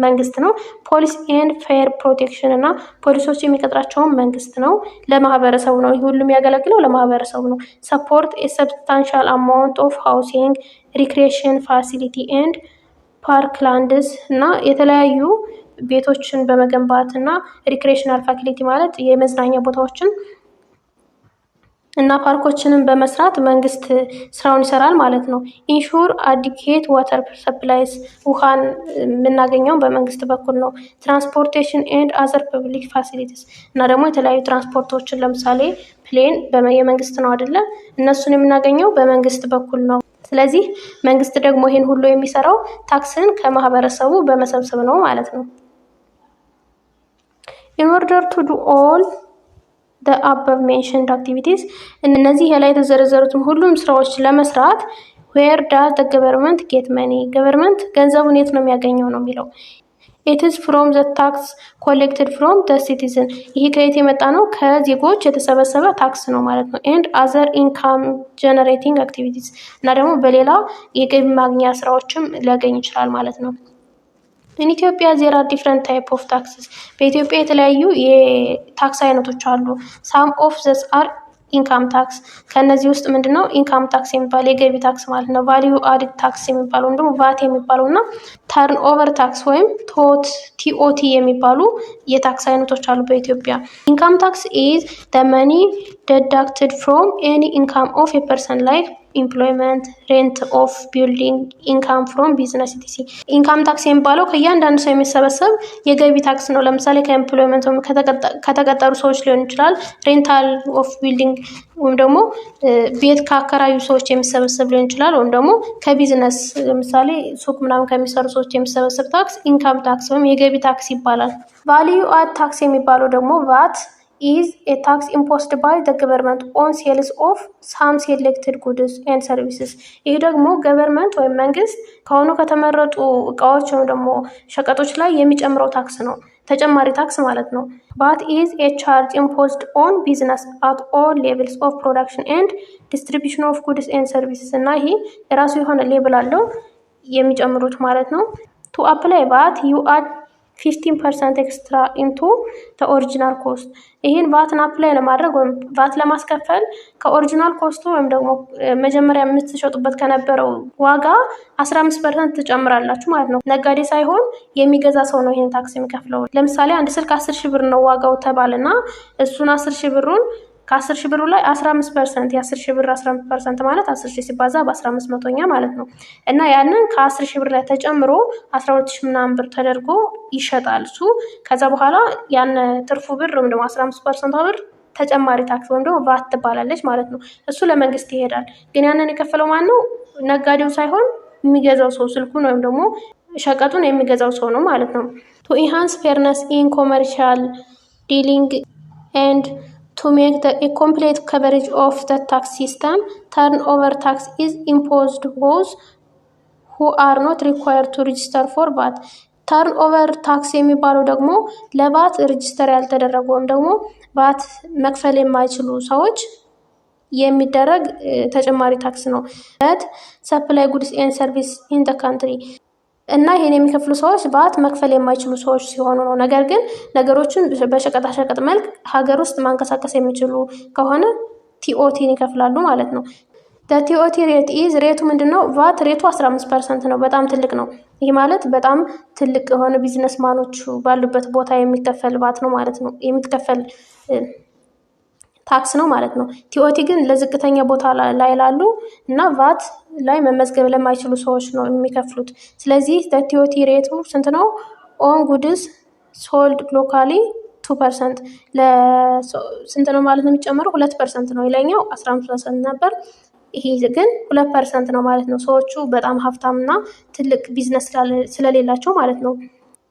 A: መንግስት ነው። ፖሊስ ኤንድ ፌር ፕሮቴክሽን እና ፖሊሶች የሚቀጥራቸውን መንግስት ነው። ለማህበረሰቡ ነው። ይህ ሁሉም ያገለግለው ለማህበረሰቡ ነው። ሰፖርት ኤ ሰብስታንሻል አማውንት ኦፍ ሃውሲንግ ሪክሬሽን ፋሲሊቲ ኤንድ ፓርክላንድስ እና የተለያዩ ቤቶችን በመገንባት እና ሪክሬሽናል ፋሲሊቲ ማለት የመዝናኛ ቦታዎችን እና ፓርኮችንን በመስራት መንግስት ስራውን ይሰራል ማለት ነው። ኢንሹር አዲኬት ዋተር ሰፕላይስ ውሃን የምናገኘው በመንግስት በኩል ነው። ትራንስፖርቴሽን ኤንድ አዘር ፐብሊክ ፋሲሊቲስ እና ደግሞ የተለያዩ ትራንስፖርቶችን ለምሳሌ ፕሌን የመንግስት ነው አይደለ? እነሱን የምናገኘው በመንግስት በኩል ነው። ስለዚህ መንግስት ደግሞ ይሄን ሁሉ የሚሰራው ታክስን ከማህበረሰቡ በመሰብሰብ ነው ማለት ነው። in order to do all the above mentioned activities እነዚህ ላይ የተዘረዘሩትን ሁሉም ስራዎች ለመስራት where does the government get money government ገንዘቡን የት ነው የሚያገኘው ነው የሚለው። it is from the tax collected from the citizen ይሄ ከየት የመጣ ነው? ከዜጎች የተሰበሰበ ታክስ ነው ማለት ነው። and other income generating activities እና ደግሞ በሌላ የገቢ ማግኛ ስራዎችም ሊያገኝ ይችላል ማለት ነው። in Ethiopia there are different type of taxes በኢትዮጵያ የተለያዩ የታክስ አይነቶች አሉ። some of these are income tax ከነዚህ ውስጥ ምንድነው income tax የሚባል የገቢ ታክስ ማለት ነው። value added tax የሚባለው ደግሞ VAT የሚባለው እና turn over tax ወይም TOT የሚባሉ የታክስ አይነቶች አሉ በኢትዮጵያ። income tax is the money deducted from any income of a person like employment, rent of building, income from business etc. income tax የሚባለው ከእያንዳንዱ ሰው የሚሰበሰብ የገቢ ታክስ ነው። ለምሳሌ ከኤምፕሎይመንት ወይም ከተቀጠሩ ሰዎች ሊሆን ይችላል። ሬንታል ኦፍ ቢልዲንግ ወይም ደግሞ ቤት ካከራዩ ሰዎች የሚሰበሰብ ሊሆን ይችላል። ወይም ደግሞ ከቢዝነስ ለምሳሌ ሱቅ ምናምን ከሚሰሩ ሰዎች የሚሰበሰብ ታክስ ኢንካም ታክስ ወይም የገቢ ታክስ ይባላል። ቫልዩ አድ ታክስ የሚባለው ደግሞ ቫት is a tax imposed by the government on sales of some selected goods and services ይህ ደግሞ ገቨርንመንት ወይም መንግስት ከሆኑ ከተመረጡ እቃዎች ወይም ደግሞ ሸቀጦች ላይ የሚጨምረው ታክስ ነው። ተጨማሪ ታክስ ማለት ነው። VAT is a charge imposed on business at all levels of production and distribution of goods and services እና ይሄ የራሱ የሆነ ሌብል አለው የሚጨምሩት ማለት ነው። to apply VAT you add 15% extra into the original cost ይሄን ቫትን አፕላይ ለማድረግ ወይም ቫት ለማስከፈል ከኦሪጂናል ኮስቱ ወይም ደግሞ መጀመሪያ የምትሸጡበት ከነበረው ዋጋ 15% ትጨምራላችሁ ማለት ነው። ነጋዴ ሳይሆን የሚገዛ ሰው ነው ይሄን ታክስ የሚከፍለው። ለምሳሌ አንድ ስልክ 10,000 ብር ነው ዋጋው ተባለና እሱን 10,000 ብሩን ከ10,000 ብሩ ላይ 15% የ10,000 ብር 15% ማለት 10,000 ሲባዛ በ15 መቶኛ ማለት ነው። እና ያንን ከ10,000 ብር ላይ ተጨምሮ 12,000 ምናምን ብር ተደርጎ ይሸጣል እሱ። ከዛ በኋላ ያን ትርፉ ብር ወይም ደግሞ 15% ብር ተጨማሪ ታክስ ወይም ደግሞ ቫት ትባላለች ማለት ነው። እሱ ለመንግስት ይሄዳል። ግን ያንን የከፈለው ማን ነው? ነጋዴው ሳይሆን የሚገዛው ሰው፣ ስልኩን ወይም ደግሞ ሸቀጡን የሚገዛው ሰው ነው ማለት ነው። ቱ ኢንሃንስ ፌርነስ ኢን ኮመርሻል ዲሊንግ ኤንድ to make a complete coverage of the tax system, turnover tax is imposed those who are not required to register for VAT. turnover tax የሚባለው ደግሞ ለቫት ሬጂስተር ያልተደረጉ ወይም ደግሞ ቫት መክፈል የማይችሉ ሰዎች የሚደረግ ተጨማሪ ታክስ ነው። supply goods and service in the country እና ይሄን የሚከፍሉ ሰዎች ቫት መክፈል የማይችሉ ሰዎች ሲሆኑ ነው። ነገር ግን ነገሮችን በሸቀጣሸቀጥ መልክ ሀገር ውስጥ ማንቀሳቀስ የሚችሉ ከሆነ ቲኦቲን ይከፍላሉ ማለት ነው። ቲኦቲ ሬት ኢዝ ሬቱ ምንድነው? ቫት ሬቱ 15% ነው። በጣም ትልቅ ነው። ይህ ማለት በጣም ትልቅ የሆነ ቢዝነስ ማኖች ባሉበት ቦታ የሚከፈል ቫት ነው ማለት ነው። የሚከፈል ታክስ ነው ማለት ነው። ቲኦቲ ግን ለዝቅተኛ ቦታ ላይ ላሉ እና ቫት ላይ መመዝገብ ለማይችሉ ሰዎች ነው የሚከፍሉት። ስለዚህ ቲኦቲ ሬቱ ስንት ነው? ኦን ጉድስ ሶልድ ሎካሊ 2% ስንት ነው ማለት ነው የሚጨመረው? 2% ነው። ሌላኛው 15% ነበር። ይሄ ግን 2% ነው ማለት ነው። ሰዎቹ በጣም ሀብታም እና ትልቅ ቢዝነስ ስለሌላቸው ማለት ነው።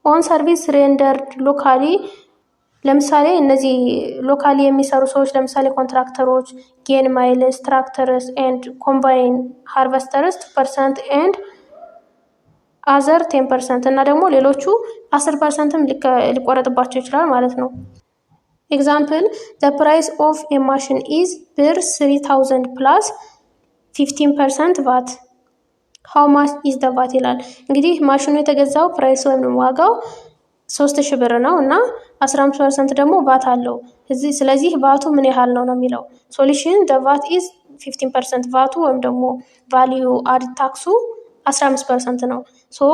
A: ኦን ሰርቪስ ሬንደርድ ሎካሊ ለምሳሌ እነዚህ ሎካሊ የሚሰሩ ሰዎች ለምሳሌ ኮንትራክተሮች፣ ጌን ማይልስ፣ ትራክተርስ ኤንድ ኮምባይን ሃርቨስተርስ 2% ኤንድ አዘር 10% እና ደግሞ ሌሎቹ 10%ም ሊቆረጥባቸው ይችላል ማለት ነው። ኤግዛምፕል the price of a machine is ብር 3000 plus 15% VAT. how much is the VAT ይላል። እንግዲህ ማሽኑ የተገዛው ፕራይስ ወይም ዋጋው 3000 ብር ነው እና 15% ደግሞ ቫት አለው። ስለዚህ ቫቱ ምን ያህል ነው የሚለው። ሶሉሽን the VAT is 15%። ቫቱ ወይም ደግሞ ቫልዩ አድ ታክሱ 15% ነው። ሶ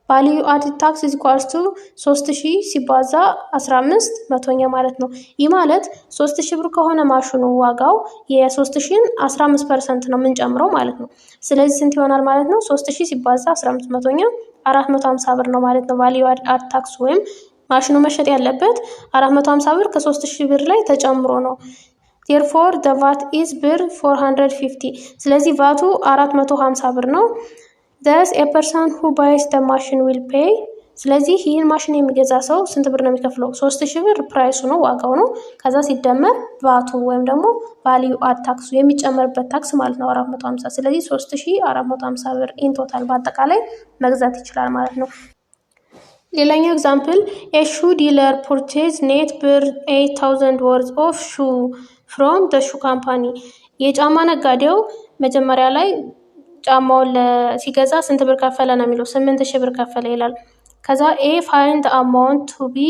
A: ቫልዩ አድ ታክስ is equals to 3000 ሲባዛ 15 መቶኛ ማለት ነው። ይህ ማለት 3000 ብር ከሆነ ማሽኑ ዋጋው የ3000 15% ነው የምንጨምረው ማለት ነው። ስለዚህ ስንት ይሆናል ማለት ነው? 3000 ሲባዛ 15 መቶኛ 450 ብር ነው ማለት ነው። ቫልዩ አድ ታክስ ወይም ማሽኑ መሸጥ ያለበት 450 ብር ከ3000 ብር ላይ ተጨምሮ ነው። therefore the VAT is ብር 450። ስለዚህ ቫቱ 450 ብር ነው። thus a person who buys the machine will pay። ስለዚህ ይህን ማሽን የሚገዛ ሰው ስንት ብር ነው የሚከፍለው? 3000 ብር ፕራይሱ ነው ዋጋው ነው። ከዛ ሲደመር ቫቱ ወይም ደግሞ ቫልዩ አድ ታክሱ የሚጨመርበት ታክስ ማለት ነው 450። ስለዚህ 3450 ብር ኢን ቶታል በአጠቃላይ መግዛት ይችላል ማለት ነው። ሌላኛው ኤግዛምፕል a shoe dealer purchase net ብር 8000 worth of shoe from the shoe company። የጫማ ነጋዴው መጀመሪያ ላይ ጫማውን ሲገዛ ስንት ብር ከፈለ ነው የሚለው? 8000 ብር ከፈለ ይላል። ከዛ a find the amount to be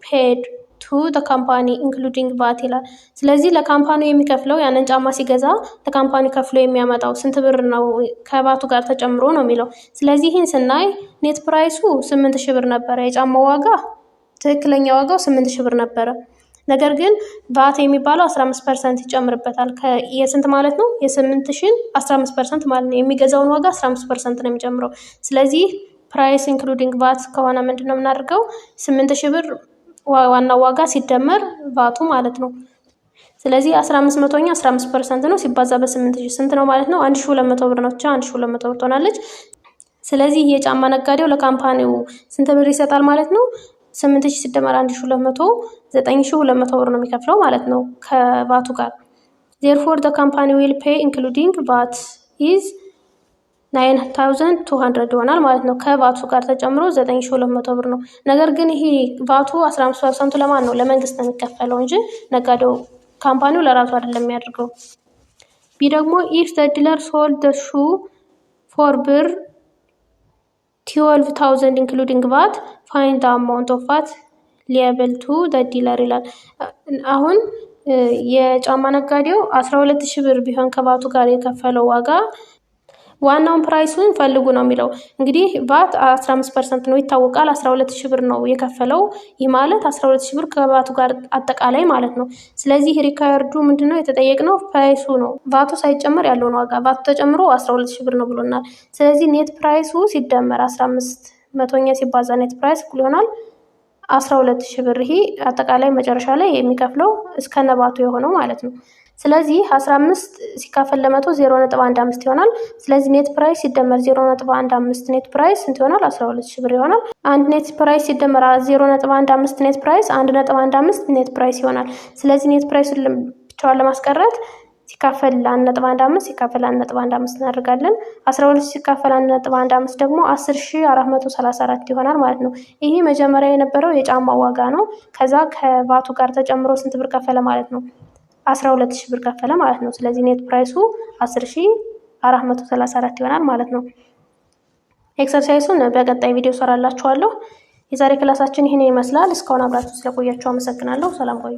A: paid to the company including VAT ይላል። ስለዚህ ለካምፓኒው የሚከፍለው ያንን ጫማ ሲገዛ ለካምፓኒ ከፍሎ የሚያመጣው ስንት ብር ነው ከቫቱ ጋር ተጨምሮ ነው የሚለው። ስለዚህ ይህን ስናይ ኔት ፕራይሱ 8000 ብር ነበረ። የጫማው ዋጋ ትክክለኛ ዋጋው 8000 ብር ነበረ። ነገር ግን ቫት የሚባለው 15% ይጨምርበታል። የስንት ማለት ነው? የ8000 15% ማለት ነው። የሚገዛውን ዋጋ 15% ነው የሚጨምረው። ስለዚህ ፕራይስ ኢንክሉዲንግ ቫት ከሆነ ምንድነው የምናደርገው? 8000 ብር ዋናው ዋጋ ሲደመር ቫቱ ማለት ነው። ስለዚህ 15 መቶኛ 15% ነው ሲባዛ በ8000 ስንት ነው ማለት ነው? 1200 ብር ነው። 1200 ብር ትሆናለች። ስለዚህ የጫማ ነጋዴው ለካምፓኒው ስንት ብር ይሰጣል ማለት ነው? 8000 ሲደመር 1200 9200 ብር ነው የሚከፍለው ማለት ነው ከቫቱ ጋር። therefore the company will pay including VAT is 9200 ይሆናል ማለት ነው። ከቫቱ ጋር ተጨምሮ 9200 ብር ነው። ነገር ግን ይሄ ቫቱ 15% ለማን ነው? ለመንግስት ነው የሚከፈለው እንጂ ነጋዴው ካምፓኒው ለራሱ አይደለም የሚያደርገው። ቢ ደግሞ if the dealer sold the shoe for ብር 12000 including VAT find the amount of VAT liable to the dealer ይላል። አሁን የጫማ ነጋዴው 12000 ብር ቢሆን ከቫቱ ጋር የከፈለው ዋጋ ዋናውን ፕራይሱን ፈልጉ ነው የሚለው። እንግዲህ ቫት 15% ነው ይታወቃል። 12000 ብር ነው የከፈለው። ይህ ማለት 12000 ብር ከቫቱ ጋር አጠቃላይ ማለት ነው። ስለዚህ ሪካርዱ ምንድነው የተጠየቅነው? ፕራይሱ ነው። ቫቱ ሳይጨመር ያለውን ዋጋ ቫቱ ተጨምሮ 12000 ብር ነው ብሎናል። ስለዚህ ኔት ፕራይሱ ሲደመር 15 መቶኛ ሲባዛ ኔት ፕራይስ እኩል ይሆናል 12,000 ብር። ይሄ አጠቃላይ መጨረሻ ላይ የሚከፍለው እስከነባቱ የሆነው ማለት ነው። ስለዚህ 15 ሲካፈል ለ100 0.15 ይሆናል። ስለዚህ ኔት ፕራይስ ሲደመር 0.15 ኔት ፕራይስ ስንት ይሆናል? 12,000 ብር ይሆናል። አንድ ኔት ፕራይስ ሲደመር 0.15 ኔት ፕራይስ 1.15 ኔት ፕራይስ ይሆናል። ስለዚህ ኔት ፕራይሱን ብቻዋን ለማስቀረት ሲካፈል 1.15 ሲካፈል 1.15 እናደርጋለን። 12 ሲካፈል 1.15 ደግሞ 10,434 ይሆናል ማለት ነው። ይሄ መጀመሪያ የነበረው የጫማው ዋጋ ነው። ከዛ ከባቱ ጋር ተጨምሮ ስንት ብር ከፈለ ማለት ነው? 12,000 ብር ከፈለ ማለት ነው። ስለዚህ ኔት ፕራይሱ 10,434 ይሆናል ማለት ነው። ኤክሰርሳይሱን በቀጣይ ቪዲዮ ሰራላችኋለሁ። የዛሬ ክላሳችን ይህን ይመስላል። እስካሁን አብራችሁ ስለቆያችሁ አመሰግናለሁ። ሰላም ቆዩ።